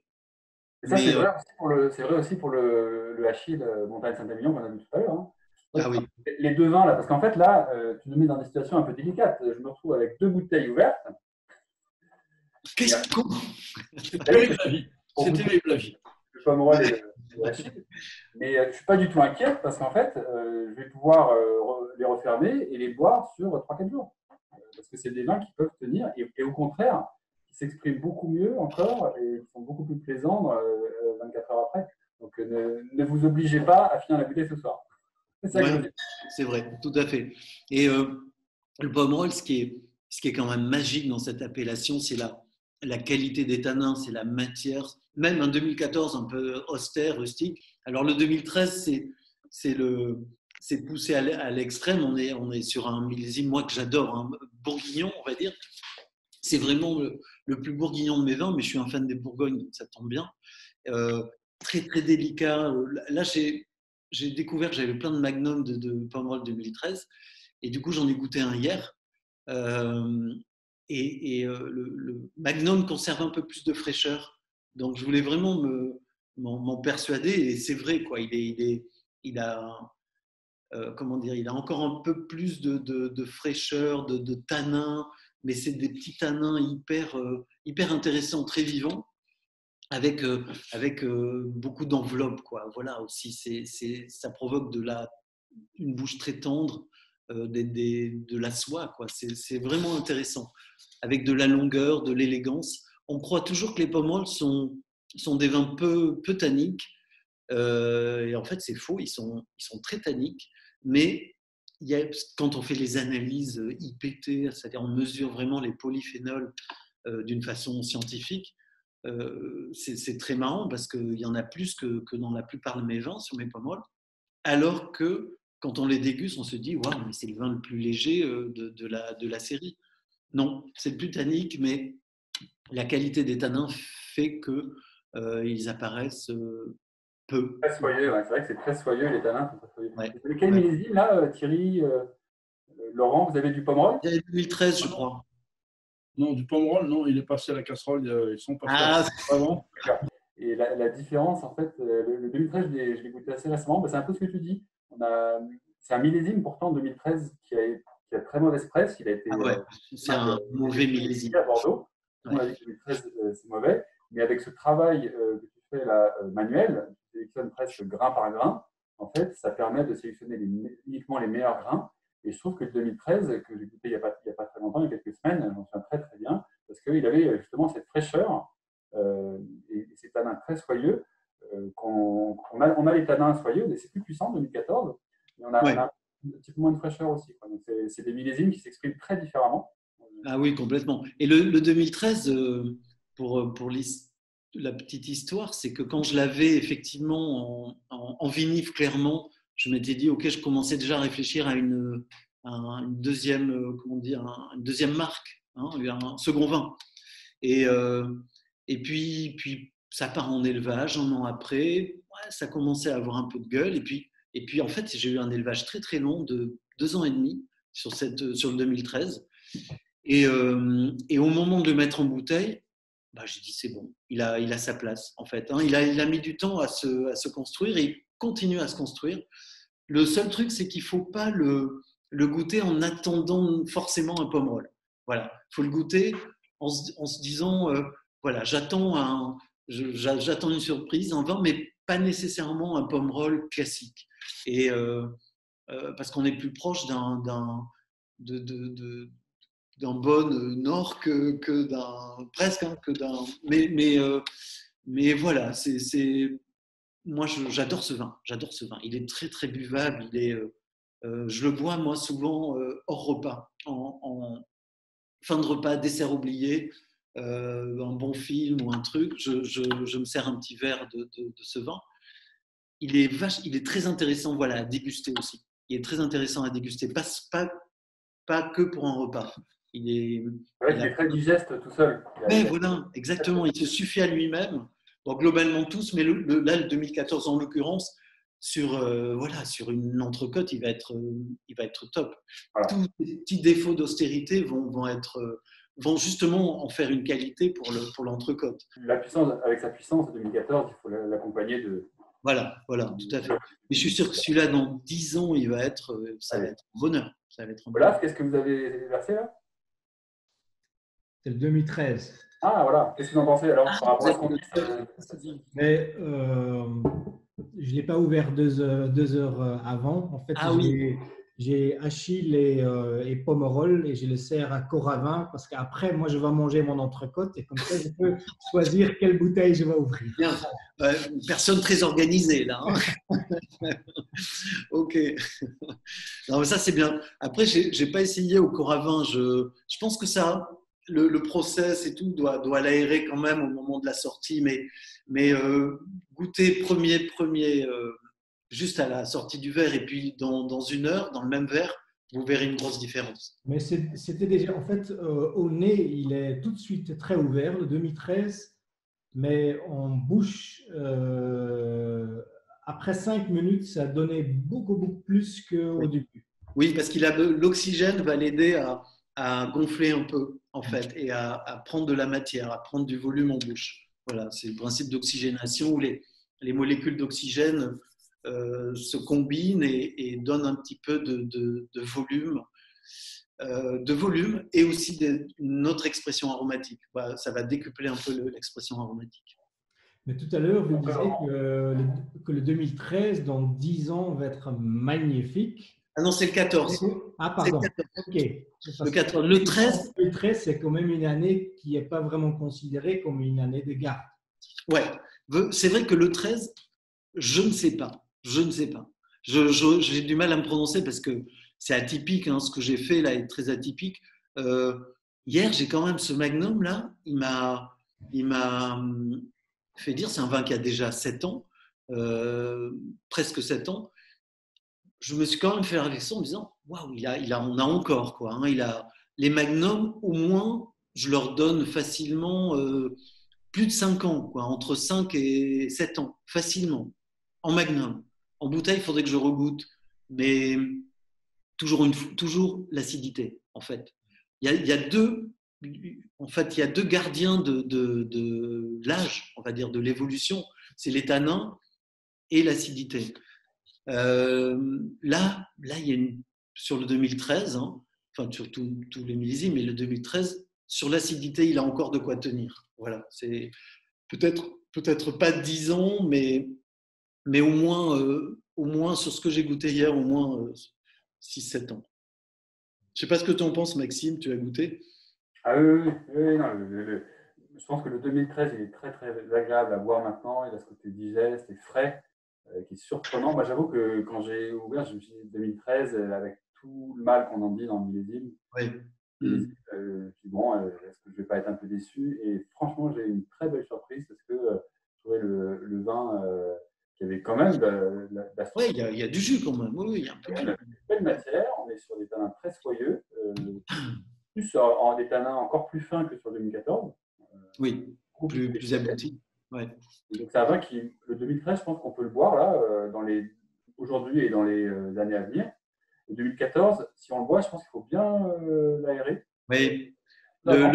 Et ça, c'est vrai aussi pour le hachis Montagne Saint-Émilion qu'on a vu tout à l'heure. Hein. Ah oui. Les 2 vins, là, parce qu'en fait, là, tu nous mets dans des situations un peu délicates. Je me retrouve avec 2 bouteilles ouvertes. Qu'est-ce qu'on… C'est terrible la vie. C'est terrible la vie. Le Pomerol et le hachis. Mais je ne suis pas du tout inquiète parce qu'en fait, je vais pouvoir les refermer et les boire sur 3-4 jours. Parce que c'est des vins qui peuvent tenir et au contraire, qui s'expriment beaucoup mieux encore et sont beaucoup plus plaisants 24 heures après. Donc, ne vous obligez pas à finir la bouteille ce soir. C'est ça que je veux dire. C'est vrai, tout à fait. Et le Pomerol, ce qui est quand même magique dans cette appellation, c'est la qualité des tanins, c'est la matière. Même un 2014 un peu austère, rustique. Alors le 2013, c'est poussé à l'extrême. On est sur un millésime, moi que j'adore, un bourguignon, on va dire. C'est vraiment le plus bourguignon de mes vins, mais je suis un fan des Bourgognes, donc ça tombe bien. Très très délicat. Là, j'ai découvert que j'avais plein de magnums de Pomerol 2013, et du coup j'en ai goûté un hier. Le magnum conserve un peu plus de fraîcheur, donc je voulais vraiment m'en persuader, et c'est vrai quoi. Il a comment dire, il a encore un peu plus de fraîcheur, de tanins, mais c'est des petits tanins hyper intéressants, très vivants, avec beaucoup d'enveloppe, quoi. Voilà, aussi, ça provoque une bouche très tendre, de la soie, quoi. C'est vraiment intéressant, avec de la longueur, de l'élégance. On croit toujours que les Pomerol sont des vins peu tanniques, et en fait, c'est faux, ils sont très tanniques, mais quand on fait les analyses IPT, c'est-à-dire on mesure vraiment les polyphénols d'une façon scientifique, c'est très marrant parce qu'il y en a plus que dans la plupart de mes vins sur mes Pomerol, alors que quand on les déguste, on se dit waouh, mais c'est le vin le plus léger de la série. Non, c'est le plus tannique, mais la qualité des tanins fait qu'ils apparaissent peu. Très soyeux, ouais. C'est vrai que c'est très soyeux, les tanins sont très soyeux. Ouais, Vous avez quel ouais. millésime là, Thierry, Laurent, vous avez du Pomerol? Il y a 2013, je crois. Non, du Pomerol, non, il est passé à la casserole, ils sont passés Ah, avant. Et la différence, en fait, le 2013, je l'ai goûté assez récemment. C'est un peu ce que tu dis. C'est un millésime pourtant 2013 qui a très mauvaise presse. Il a été ouais, c'est un mauvais millésime. à Bordeaux. Ouais. On a dit que 2013 c'est mauvais, mais avec ce travail que tu fais là, manuel, tu sélectionnes presque grain par grain. En fait, ça permet de sélectionner uniquement les meilleurs grains. Et je trouve que le 2013, que j'ai goûté il n'y a pas très longtemps, il y a quelques semaines, j'en souviens très très bien, parce qu'il avait justement cette fraîcheur et ces tanins très soyeux. On a les tanins soyeux, mais c'est plus puissant en 2014, mais on a un petit peu moins de fraîcheur aussi. Donc c'est des millésimes qui s'expriment très différemment. Ah oui, complètement. Et le 2013, pour la petite histoire, c'est que quand je l'avais effectivement en vinif clairement, je m'étais dit, OK, je commençais déjà à réfléchir à une deuxième, comment dire, une deuxième marque, hein, un second vin. Et puis, ça part en élevage un an après. Ouais, ça commençait à avoir un peu de gueule. Et puis en fait, j'ai eu un élevage très très long de 2 ans et demi sur le 2013. Et au moment de le mettre en bouteille, bah, j'ai dit c'est bon, il a sa place en fait. Hein. Il a mis du temps à se construire et il continue à se construire. Le seul truc, c'est qu'il ne faut pas le goûter en attendant forcément un Pomerol. Voilà, il faut le goûter en se disant voilà, j'attends une surprise, un vin, mais pas nécessairement un Pomerol classique. Et parce qu'on est plus proche d'un bon nord que d'un presque hein, que d'un mais voilà moi j'adore ce vin, il est très très buvable, je le bois moi souvent hors repas, en fin de repas, dessert oublié, un bon film ou un truc, je me sers un petit verre de ce vin. Il est très intéressant, voilà, à déguster aussi. Il est très intéressant à déguster, pas que pour un repas. Il est très digeste tout seul. Mais voilà, exactement. Il se suffit à lui-même. Bon, globalement tous, mais là, le 2014 en l'occurrence, sur une entrecôte, il va être top. Voilà. Tous les petits défauts d'austérité vont justement en faire une qualité pour l'entrecôte. Avec sa puissance, 2014, il faut l'accompagner de. Voilà, tout à fait. Mais je suis sûr que celui-là, dans 10 ans, ça va être un bonheur. Voilà, qu'est-ce que vous avez versé là? C'est le 2013. Ah, voilà. Qu'est-ce que vous en pensez alors par rapport à ce qu'on dit? Mais je ne l'ai pas ouvert 2 heures avant. En fait, j'ai Achille et Pomerol et je les sers à Coravin parce qu'après, moi, je vais manger mon entrecôte et comme ça, je peux choisir quelle bouteille je vais ouvrir. Bien. Personne très organisée là. Ok. Non, mais ça c'est bien. Après, j'ai pas essayé au Coravin. Je pense que ça, le process et tout doit l'aérer quand même au moment de la sortie, mais goûter premier, juste à la sortie du verre et puis dans 1 heure, dans le même verre, vous verrez une grosse différence. Mais c'était déjà, en fait, au nez, il est tout de suite très ouvert, le 2013, mais en bouche, après 5 minutes, ça donnait beaucoup plus qu'au Oui. début. Oui, parce qu'il a l'oxygène va l'aider à gonfler un peu en fait et à prendre de la matière, à prendre du volume en bouche. Voilà, c'est le principe d'oxygénation où les molécules d'oxygène se combinent et donnent un petit peu de volume et aussi une autre expression aromatique. Voilà, ça va décupler un peu l'expression aromatique. Mais tout à l'heure, vous disiez que le 2013, dans 10 ans, va être magnifique. Ah non, c'est le 14. Ah, C'est le pardon. 14. OK. Le 14. Le 13, 2013, c'est quand même une année qui n'est pas vraiment considérée comme une année de garde. ouais. C'est vrai que le 13, je ne sais pas. Je ne sais pas. J'ai du mal à me prononcer parce que c'est atypique. Hein, ce que j'ai fait là est très atypique. Euh, Hier, j'ai quand même ce Magnum là. Il m'a fait dire, c'est un vin qui a déjà 7 ans, presque 7 ans. Je me suis quand même fait la réflexion en me disant, waouh, on a encore quoi. Hein, les Magnum, au moins, je leur donne facilement plus de 5 ans, quoi, entre 5 et 7 ans, facilement, en Magnum. En bouteille, il faudrait que je regoute, mais toujours l'acidité, en fait. Il y a deux, en fait, il y a deux gardiens de l'âge, on va dire, de l'évolution. C'est les tanins et l'acidité. Il y a sur le 2013, hein, enfin sur tous les millésimes, mais le 2013, sur l'acidité, il a encore de quoi tenir. Voilà, c'est peut-être pas 10 ans, mais au moins sur ce que j'ai goûté hier, au moins 6-7 ans. Je sais pas ce que tu en penses, Maxime, tu as goûté? Ah oui, non, je pense que le 2013, il est très agréable à boire maintenant. Il a ce côté digeste et frais qui est surprenant. Moi, j'avoue que quand j'ai ouvert, je me suis dit 2013, avec tout le mal qu'on en dit dans le millésime. Oui. Je me suis dit, bon, est-ce que je ne vais pas être un peu déçu? Et franchement, j'ai eu une très belle surprise parce que je trouvais le vin qui avait quand même de la Oui, structure. il y a du jus quand même. Oui, il y a un peu de jus. Une belle matière. On est sur des tanins très soyeux. Plus en des tanins encore plus fins que sur 2014. Oui, plus abouti. Ouais. Donc c'est un vin qui, le 2013, je pense qu'on peut le boire là, aujourd'hui et dans les années à venir. Le 2014, si on le boit, je pense qu'il faut bien l'aérer. Oui. Non,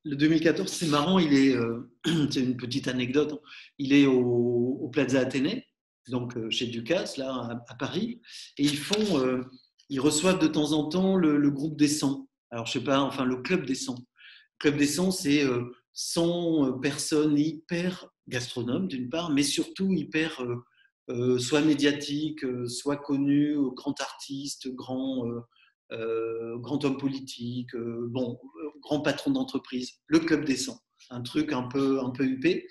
Le 2014, c'est marrant, c'est une petite anecdote, hein. Il est au Plaza Athénée, donc chez Ducasse, là, à Paris, et ils reçoivent de temps en temps le groupe des 100. Alors, je sais pas, enfin, le club des 100. Le club des 100, c'est 100 personnes hyper gastronomes, d'une part, mais surtout hyper, soit médiatiques, soit connues, grands artistes, grand homme politique, grand patron d'entreprise, le club des 100, un truc un peu huppé.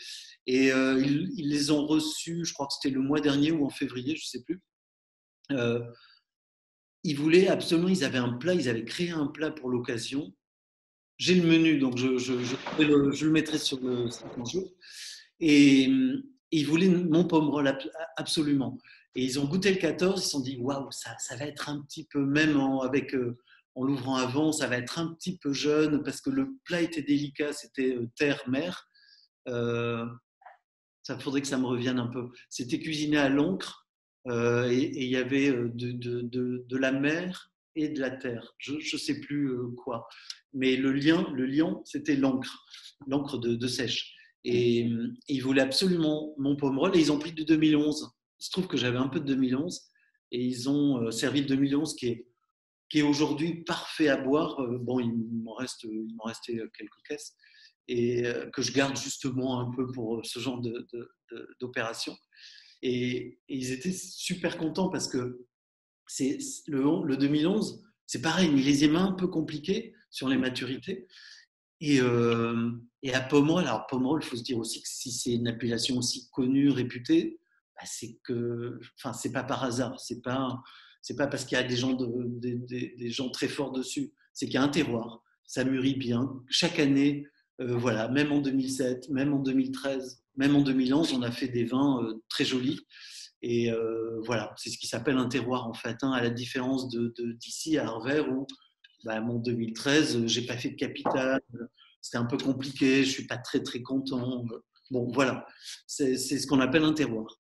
Et ils les ont reçus, je crois que c'était le mois dernier ou en février, je ne sais plus. Ils voulaient absolument, ils avaient créé un plat pour l'occasion. J'ai le menu, donc je le mettrai sur le site un jour. Et ils voulaient mon pomerol absolument. Et ils ont goûté le 14, ils se sont dit waouh, ça va être un petit peu, même en l'ouvrant avant, ça va être un petit peu jeune parce que le plat était délicat, c'était terre-mer. Ça faudrait que ça me revienne un peu. C'était cuisiné à l'encre et il y avait de la mer et de la terre. Je ne sais plus quoi. Mais le liant, c'était l'encre de sèche. Et ils voulaient absolument mon pomerol et ils ont pris du 2011. Il se trouve que j'avais un peu de 2011 et ils ont servi le 2011 qui est aujourd'hui parfait à boire. Bon, il m'en restait quelques caisses et que je garde justement un peu pour ce genre d'opération. Et ils étaient super contents parce que le 2011, c'est pareil, millésime un peu compliqué sur les maturités. Et à Pomerol, alors Pomerol, il faut se dire aussi que si c'est une appellation aussi connue, réputée, c'est que, enfin, c'est pas par hasard, c'est pas parce qu'il y a des gens très forts dessus, c'est qu'il y a un terroir, ça mûrit bien. Chaque année, voilà, même en 2007, même en 2013, même en 2011, on a fait des vins très jolis. Et voilà, c'est ce qui s'appelle un terroir en fait, hein, à la différence d'ici à Arvers où mon 2013, j'ai pas fait de capital, c'était un peu compliqué, je suis pas très très content. Bon, voilà, c'est ce qu'on appelle un terroir.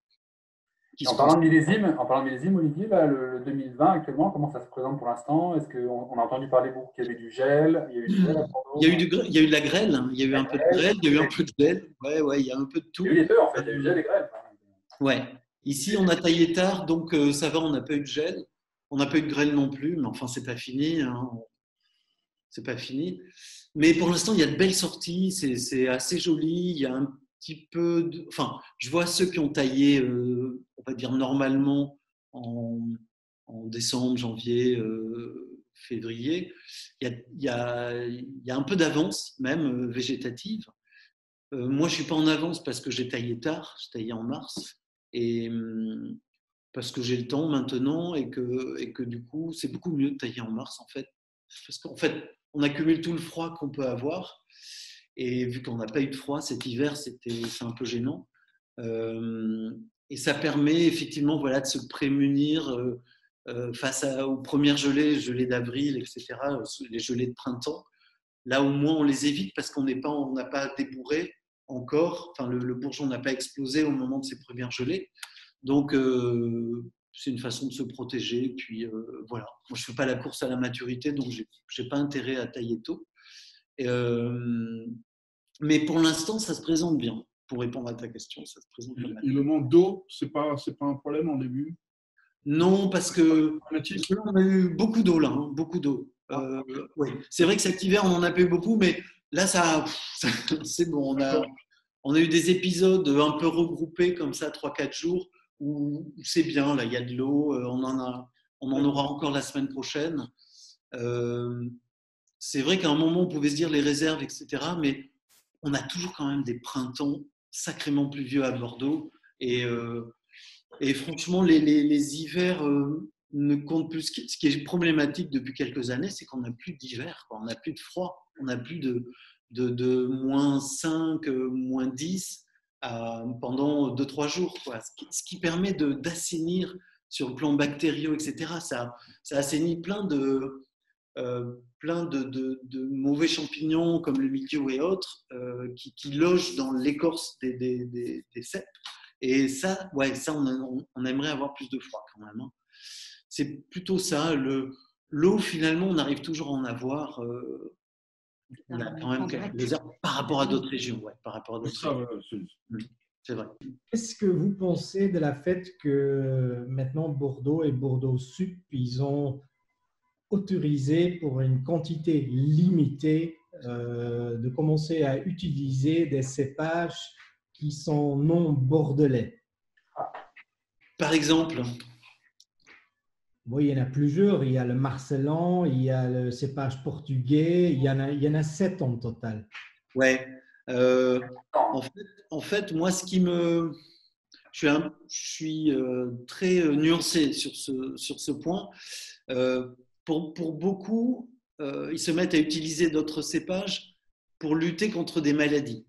En parlant de millésime, Olivier, là, le 2020 actuellement, comment ça se présente pour l'instant? Est-ce qu'on a entendu parler beaucoup qu'il y avait du gel? Il y a eu du gel à Bordeaux? Il y a eu de la grêle, hein. Il y a eu un peu de grêle, il y a eu un peu de gel. Ouais, il y a un peu de tout. Il y a eu les deux en fait, il y a eu gel et grêle. Ouais. Ici, on a taillé tard, donc ça va, on n'a pas eu de gel. On n'a pas eu de grêle non plus, mais enfin, c'est pas fini. Hein. C'est pas fini. Mais pour l'instant, il y a de belles sorties, c'est assez joli. Il y a un petit peu de. Enfin, je vois ceux qui ont taillé, on va dire normalement, en décembre, janvier, février. Il y a un peu d'avance, même végétative. Moi, je ne suis pas en avance parce que j'ai taillé tard, j'ai taillé en mars. Et parce que j'ai le temps maintenant et que du coup, c'est beaucoup mieux de tailler en mars en fait. Parce qu'en fait, on accumule tout le froid qu'on peut avoir. Et vu qu'on n'a pas eu de froid cet hiver, c'est un peu gênant. Et ça permet effectivement voilà, de se prémunir face aux premières gelées d'avril, etc., les gelées de printemps. Là, au moins, on les évite parce qu'on n'a pas débourré encore. Enfin, le bourgeon n'a pas explosé au moment de ces premières gelées. Donc, c'est une façon de se protéger. Puis, voilà. Moi, je ne fais pas la course à la maturité, donc je n'ai pas intérêt à tailler tôt. Mais pour l'instant, ça se présente bien. Pour répondre à ta question, ça se présente bien. Et le manque d'eau, c'est pas un problème en début? Non, parce que on a eu beaucoup d'eau là, hein, beaucoup d'eau. Oui. C'est vrai que cet hiver, on en a pas eu beaucoup, mais là, c'est bon. On a eu des épisodes un peu regroupés comme ça, 3-4 jours, où c'est bien, là, il y a de l'eau, on en aura encore la semaine prochaine. C'est vrai qu'à un moment, on pouvait se dire les réserves, etc., mais on a toujours quand même des printemps sacrément pluvieux à Bordeaux. Et franchement, les hivers ne comptent plus. Ce qui est problématique depuis quelques années, c'est qu'on n'a plus d'hiver, on n'a plus de froid, on n'a plus de moins 5, moins 10 pendant 2-3 jours. Quoi. Ce qui permet d'assainir sur le plan bactériaux, etc. Ça assainit plein de mauvais champignons comme le mildiou et autres qui logent dans l'écorce des cèpes. Et ça, on aimerait avoir plus de froid quand même. Hein. C'est plutôt ça. L'eau, finalement, on arrive toujours à en avoir. On a quand même quelques réserves par rapport à d'autres régions. Ouais, par rapport à d'autres régions. C'est vrai. Qu'est-ce que vous pensez de la fait que maintenant Bordeaux et Bordeaux Sud, ils ont autorisé pour une quantité limitée de commencer à utiliser des cépages qui sont non bordelais? Par exemple? Oui, il y en a plusieurs. Il y a le Marcellan, il y a le cépage portugais, il y en a 7 en total. Ouais. En fait, moi, je suis très nuancé sur ce point. Pour beaucoup, ils se mettent à utiliser d'autres cépages pour lutter contre des maladies.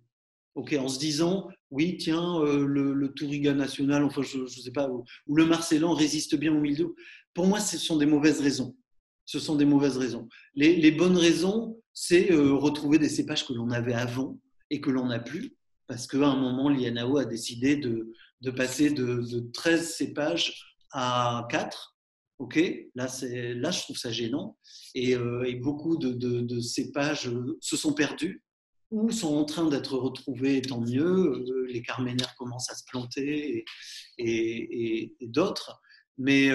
Okay, en se disant, oui, tiens, le Touriga national, enfin, je ne sais pas, ou le Marcellan résiste bien au mildiou. Pour moi, ce sont des mauvaises raisons. Ce sont des mauvaises raisons. Les bonnes raisons, c'est retrouver des cépages que l'on avait avant et que l'on n'a plus, parce qu'à un moment, l'INAO a décidé de passer de 13 cépages à 4. Ok, là, je trouve ça gênant. Et beaucoup de cépages se sont perdus ou sont en train d'être retrouvés, tant mieux. Les carménères commencent à se planter et d'autres. Mais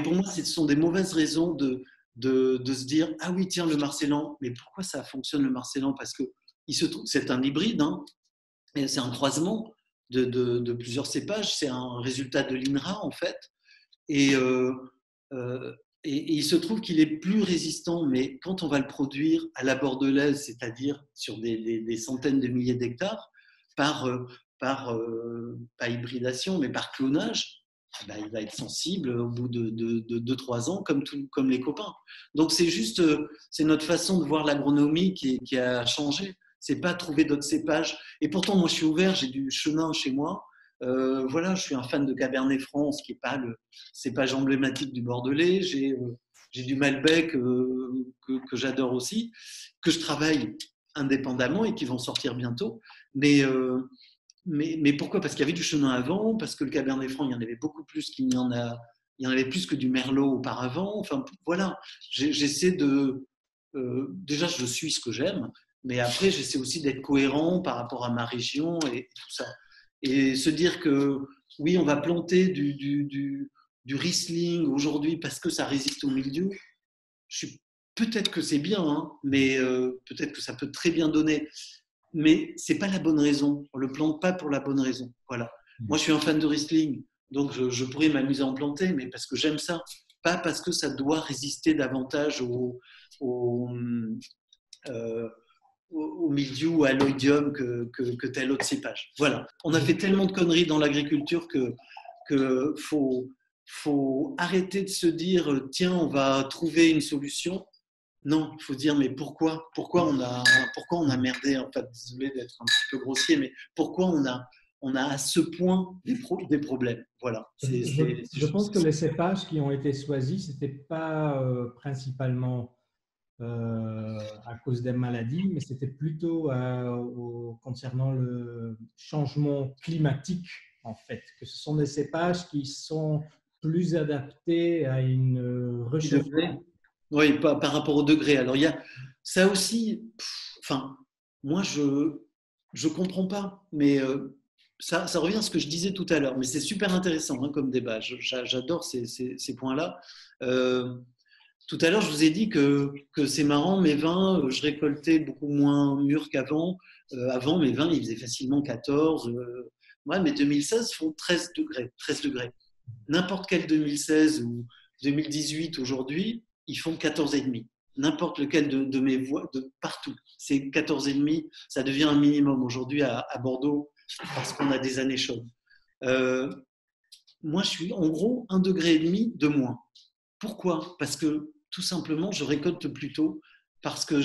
pour moi, ce sont des mauvaises raisons de se dire « Ah oui, tiens, le Marcellan, mais pourquoi ça fonctionne le Marcellan ?» Parce que c'est un hybride, hein, et c'est un croisement de plusieurs cépages. C'est un résultat de l'INRA, en fait. Et Et il se trouve qu'il est plus résistant, mais quand on va le produire à la bordelaise, c'est-à-dire sur des centaines de milliers d'hectares, par, pas hybridation, mais par clonage, ben, il va être sensible au bout de 2-3 ans, comme les copains. Donc c'est notre façon de voir l'agronomie qui a changé. C'est pas trouver d'autres cépages. Et pourtant, moi, je suis ouvert, j'ai du chenin chez moi. Voilà, je suis un fan de Cabernet Franc, ce qui n'est pas le cépage emblématique du Bordelais. J'ai du Malbec que j'adore aussi, que je travaille indépendamment et qui vont sortir bientôt. Mais pourquoi? Parce qu'il y avait du chenin avant, parce que le Cabernet Franc, il y en avait beaucoup plus qu'il n'y en a. Il y en avait plus que du Merlot auparavant. Enfin, voilà, j'essaie de. Déjà, je suis ce que j'aime, mais après, j'essaie aussi d'être cohérent par rapport à ma région et tout ça. Et se dire que oui, on va planter du Riesling aujourd'hui parce que ça résiste au milieu, peut-être que c'est bien, hein, mais peut-être que ça peut très bien donner. Mais ce n'est pas la bonne raison. On ne le plante pas pour la bonne raison. Voilà. Moi, je suis un fan de Riesling, donc je pourrais m'amuser à en planter, mais parce que j'aime ça, pas parce que ça doit résister davantage au mildiou ou à l'oïdium que tel autre cépage. Voilà. On a fait tellement de conneries dans l'agriculture que faut arrêter de se dire tiens, on va trouver une solution. Non, il faut dire mais pourquoi on a merdé, en fait, désolé d'être un petit peu grossier, mais pourquoi on a à ce point des problèmes. Voilà. Je pense que les cépages qui ont été choisis, ce n'était pas principalement à cause des maladies, mais c'était plutôt concernant le changement climatique, en fait, que ce sont des cépages qui sont plus adaptés à une réchauffement. Oui, par rapport au degré. Alors, il y a ça aussi, enfin, moi, je comprends pas, mais ça revient à ce que je disais tout à l'heure, mais c'est super intéressant hein, comme débat. J'adore ces points-là. Tout à l'heure, je vous ai dit que c'est marrant, mes vins, je récoltais beaucoup moins mûrs qu'avant. Avant, mes vins, ils faisaient facilement 14. Ouais, mes 2016 font 13 degrés. 13 degrés. N'importe quel 2016 ou 2018 aujourd'hui, ils font 14,5. N'importe lequel de mes voies, de partout. C'est 14,5. Ça devient un minimum aujourd'hui à Bordeaux parce qu'on a des années chaudes. Moi, je suis en gros 1,5 degré de moins. Pourquoi? Parce que tout simplement, je récolte plus tôt. Parce que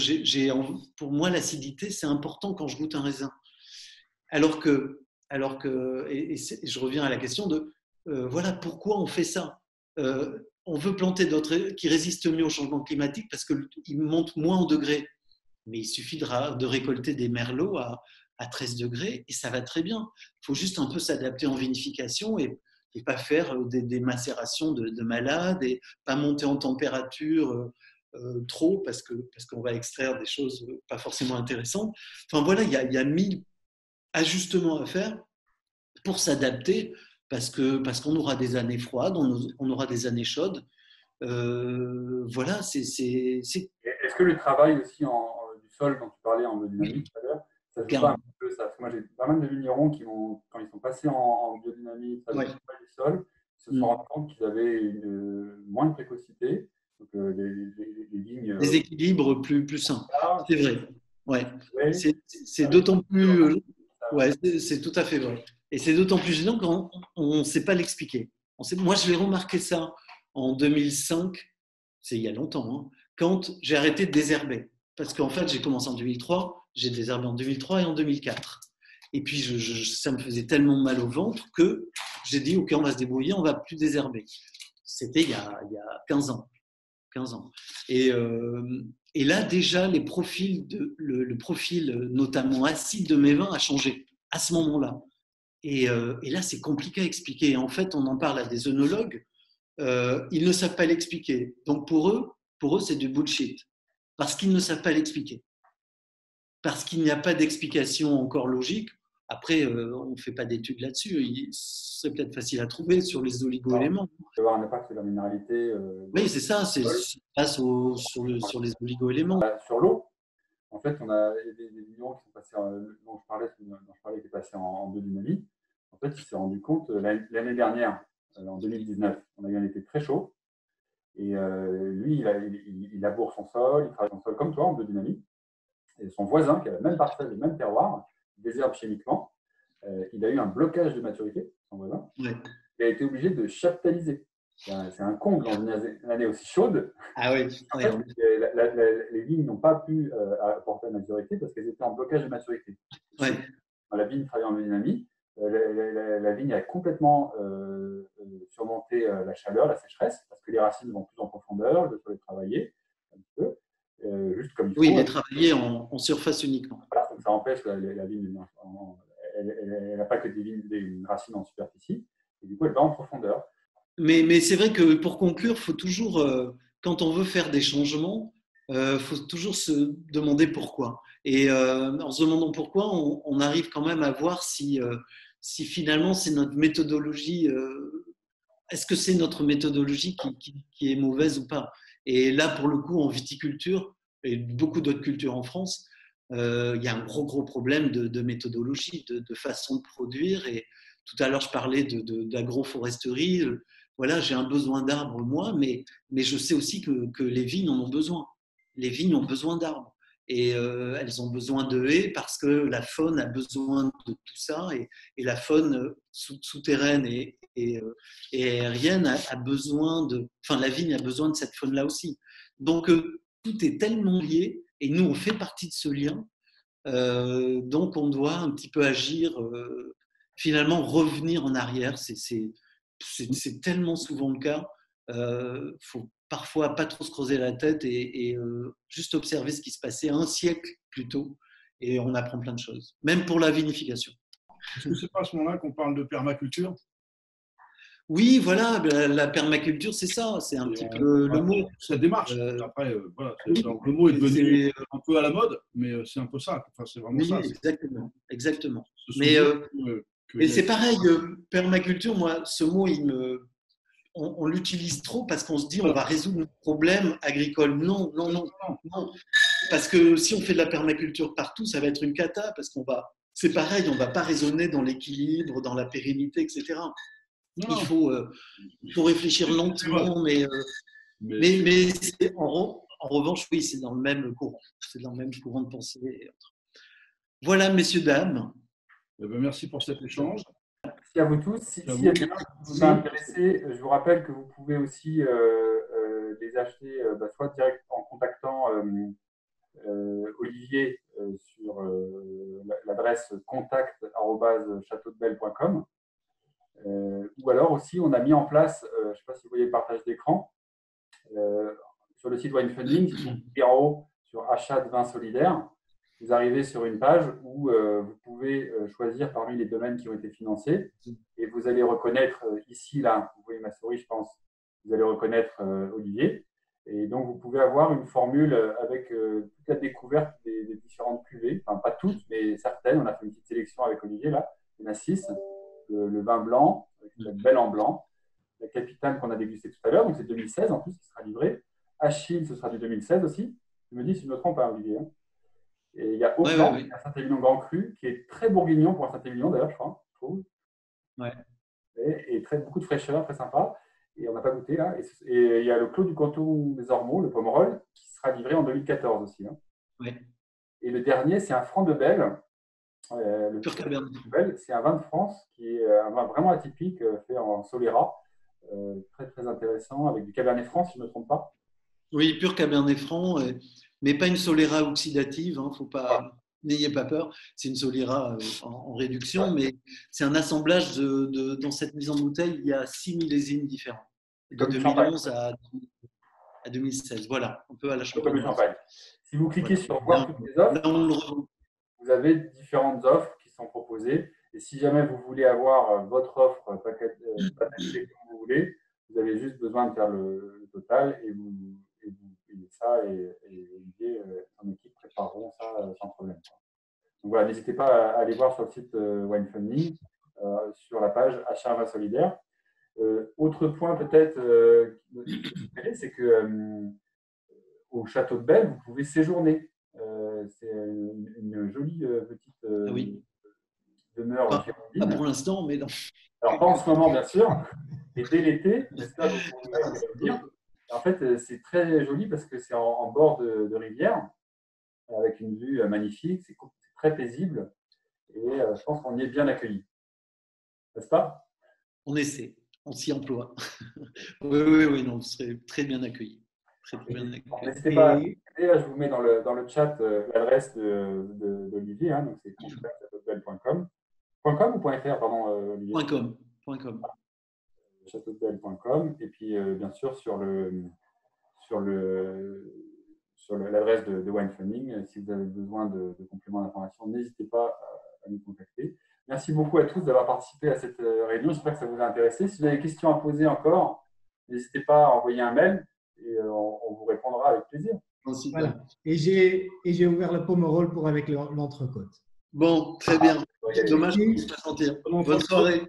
pour moi, l'acidité, c'est important quand je goûte un raisin. Alors que et je reviens à la question de voilà pourquoi on fait ça. On veut planter d'autres qui résistent mieux au changement climatique parce qu'ils montent moins en degrés. Mais il suffit de récolter des merlots à 13 degrés et ça va très bien. Il faut juste un peu s'adapter en vinification et pas faire des macérations de malades et pas monter en température trop parce qu'on va extraire des choses pas forcément intéressantes. Enfin voilà, il y a 1000 ajustements à faire pour s'adapter parce qu'on aura des années froides, on aura des années chaudes. Voilà, Est-ce que le travail aussi du sol dont tu parlais en biodynamie tout à l'heure, ça joue pas un petit peu ça? Parce que moi, j'ai pas mal de vignerons qui, quand ils sont passés en biodynamie, ça du sol, ils se sont rendus compte qu'ils avaient moins de précocité. Donc, les lignes. Des équilibres plus sains. C'est vrai. Ouais. C'est d'autant plus. Ouais, c'est tout à fait vrai. Et c'est d'autant plus gênant quand on ne sait pas l'expliquer. Moi, je l'ai remarqué ça en 2005, c'est il y a longtemps, hein, quand j'ai arrêté de désherber. Parce qu'en fait, j'ai commencé en 2003, j'ai désherbé en 2003 et en 2004. Et puis, ça me faisait tellement mal au ventre que j'ai dit, OK, on va se débrouiller, on ne va plus désherber. C'était il y a 15 ans. 15 ans. Et là, déjà, le profil notamment acide de mes vins a changé à ce moment-là. Et là, c'est compliqué à expliquer. En fait, on en parle à des œnologues. Ils ne savent pas l'expliquer. Donc, pour eux, c'est du bullshit. Parce qu'ils ne savent pas l'expliquer. Parce qu'il n'y a pas d'explication encore logique. Après, on ne fait pas d'études là-dessus. C'est peut-être facile à trouver sur les oligo-éléments. Il peut y avoir un impact sur la minéralité. Oui, c'est ça. C'est sur les oligo-éléments. Sur l'eau, en fait, on a des vignerons qui sont passés, dont je parlais, qui est passé en biodynamie. En fait, il s'est rendu compte l'année dernière, en 2019, on a eu un été très chaud. Et lui, il laboure son sol, il travaille son sol comme toi en biodynamie. Et son voisin, qui a la même parcelle, le même terroir, désherbe chimiquement, il a eu un blocage de maturité, son voisin. Ouais. Il a été obligé de chaptaliser. C'est un comble dans une année aussi chaude. Ah oui. En fait, les vignes n'ont pas pu apporter la maturité parce qu'elles étaient en blocage de maturité. Ouais. Dans la vigne travaillant en biodynamie, la vigne a complètement surmonté la chaleur, la sécheresse, parce que les racines vont plus en profondeur, le sol est travaillé un petit peu, juste comme il faut. Oui, il est travaillé en surface uniquement. Voilà, donc ça empêche la vigne, elle n'a pas que des racines en superficie, et du coup elle va en profondeur. Mais c'est vrai que pour conclure, il faut toujours, quand on veut faire des changements, faut toujours se demander pourquoi. Et en se demandant pourquoi, on arrive quand même à voir si finalement c'est notre méthodologie, est-ce que c'est notre méthodologie qui est mauvaise ou pas. Et là, pour le coup, en viticulture et beaucoup d'autres cultures en France, il y a un gros problème de méthodologie, de façon de produire. Et tout à l'heure, je parlais d'agroforesterie. Voilà, j'ai un besoin d'arbres, moi, mais je sais aussi que les vignes en ont besoin. Les vignes ont besoin d'arbres. Et elles ont besoin de haies parce que la faune a besoin de tout ça. Et la faune souterraine et aérienne a besoin de… Enfin, la vigne a besoin de cette faune-là aussi. Donc, tout est tellement lié. Et nous, on fait partie de ce lien. Donc, on doit un petit peu agir, finalement, revenir en arrière. C'est tellement souvent le cas. Faut parfois pas trop se creuser la tête et juste observer ce qui se passait un siècle plus tôt. Et on apprend plein de choses, même pour la vinification. Est-ce que c'est pas à ce moment-là qu'on parle de permaculture? Oui, voilà, la permaculture, c'est ça, c'est un petit peu le mot. Ça démarche. Après, voilà, le mot est devenu un peu à la mode, mais c'est un peu ça. Enfin, c'est vraiment oui, ça. Exactement. Mais c'est pareil, permaculture, moi, ce mot, on l'utilise trop parce qu'on se dit on va résoudre nos problèmes agricoles. Non. Parce que si on fait de la permaculture partout, ça va être une cata parce c'est pareil, on ne va pas raisonner dans l'équilibre, dans la pérennité, etc. Il faut réfléchir lentement, mais en revanche, oui, c'est dans le même courant. C'est dans le même courant de pensée. Voilà, messieurs, dames. Eh bien, merci pour cet échange. Merci à vous tous. Si il y a des gens qui vous intéressés, je vous rappelle que vous pouvez aussi les acheter soit direct en contactant Olivier sur l'adresse contact@chateaudebelle.com. Ou alors aussi, on a mis en place, je ne sais pas si vous voyez le partage d'écran, sur le site Wine Funding, si vous cliquez en haut sur achat de vin solidaire, vous arrivez sur une page où vous pouvez choisir parmi les domaines qui ont été financés et vous allez reconnaître ici, là, vous voyez ma souris, je pense, vous allez reconnaître Olivier. Et donc, vous pouvez avoir une formule avec toute la découverte des différentes cuvées, enfin pas toutes, mais certaines. On a fait une petite sélection avec Olivier, là, il y en a 6. Le vin blanc, la belle en blanc, la capitane qu'on a dégustée tout à l'heure, donc c'est 2016 en plus qui sera livré. Achille, ce sera du 2016 aussi. Je me dis si je ne me trompe pas, Olivier. Et il y a Auchan, un Saint-Émilion Grand Cru, qui est très bourguignon pour un Saint-Émilion d'ailleurs, je crois, je trouve. Ouais. Et beaucoup de fraîcheur, très sympa. Et on n'a pas goûté là. Et il y a le Clos du Canton des Ormeaux, le Pomerol, qui sera livré en 2014 aussi. Ouais. Et le dernier, c'est un Franc de Belle. Le Pur Cabernet. C'est un vin de France qui est un vin vraiment atypique, fait en Solera. Très, très intéressant, avec du Cabernet Franc, si je ne me trompe pas. Oui, Pur Cabernet Franc, mais pas une Solera oxydative. Faut pas, n'ayez pas peur. C'est une Solera en réduction, mais c'est un assemblage dans cette mise en bouteille, il y a 6 millésimes différents. De 2011 à 2016. Voilà, un peu à la champagne. Si vous cliquez sur voir toutes les offres, vous avez différentes offres qui sont proposées. Et si jamais vous voulez avoir votre offre packagée comme vous voulez, vous avez juste besoin de faire le total et vous payez ça et Olivier, son équipe prépareront ça sans problème. Donc voilà, n'hésitez pas à aller voir sur le site Wine Funding, sur la page Achat un vin solidaire. Autre point peut-être, c'est que au Château de Belle, vous pouvez séjourner. C'est une jolie petite demeure. Pas pour l'instant, mais non. Alors, pas en ce moment, bien sûr, et dès l'été, j'espère que vous pourrez venir. En fait, c'est très joli parce que c'est en bord de rivière, avec une vue magnifique, c'est très paisible et je pense qu'on y est bien accueillis. N'est-ce pas? On essaie, on s'y emploie. Oui, oui, oui, non, vous serez très bien accueillis. Très, très bien accueillis. N'hésitez pas à Et je vous mets dans le chat l'adresse d'Olivier, hein, donc c'est contact@châteaudebelle.com. .com ou .fr, pardon, Olivier? .com, .com. Châteaudebelle.com. Et puis, bien sûr, sur l'adresse de Wine Funding, si vous avez besoin de compléments d'information, n'hésitez pas à nous contacter. Merci beaucoup à tous d'avoir participé à cette réunion. J'espère que ça vous a intéressé. Si vous avez des questions à poser encore, n'hésitez pas à envoyer un mail et on vous répondra avec plaisir. voilà. Et j'ai ouvert le Pomerol pour avec l'entrecôte. Bon, très bien. Dommage qu'on Oui. puisse pas sentir. Bonne soirée.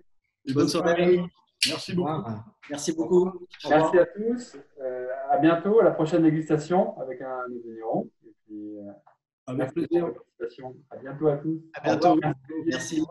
Bonne soirée. Merci beaucoup. Voilà. Merci beaucoup. Merci à tous. À bientôt, à la prochaine dégustation avec un nouveau vigneron. Et puis, Avec merci plaisir. pour votre participation. À bientôt à tous. À bientôt. Au revoir. Merci.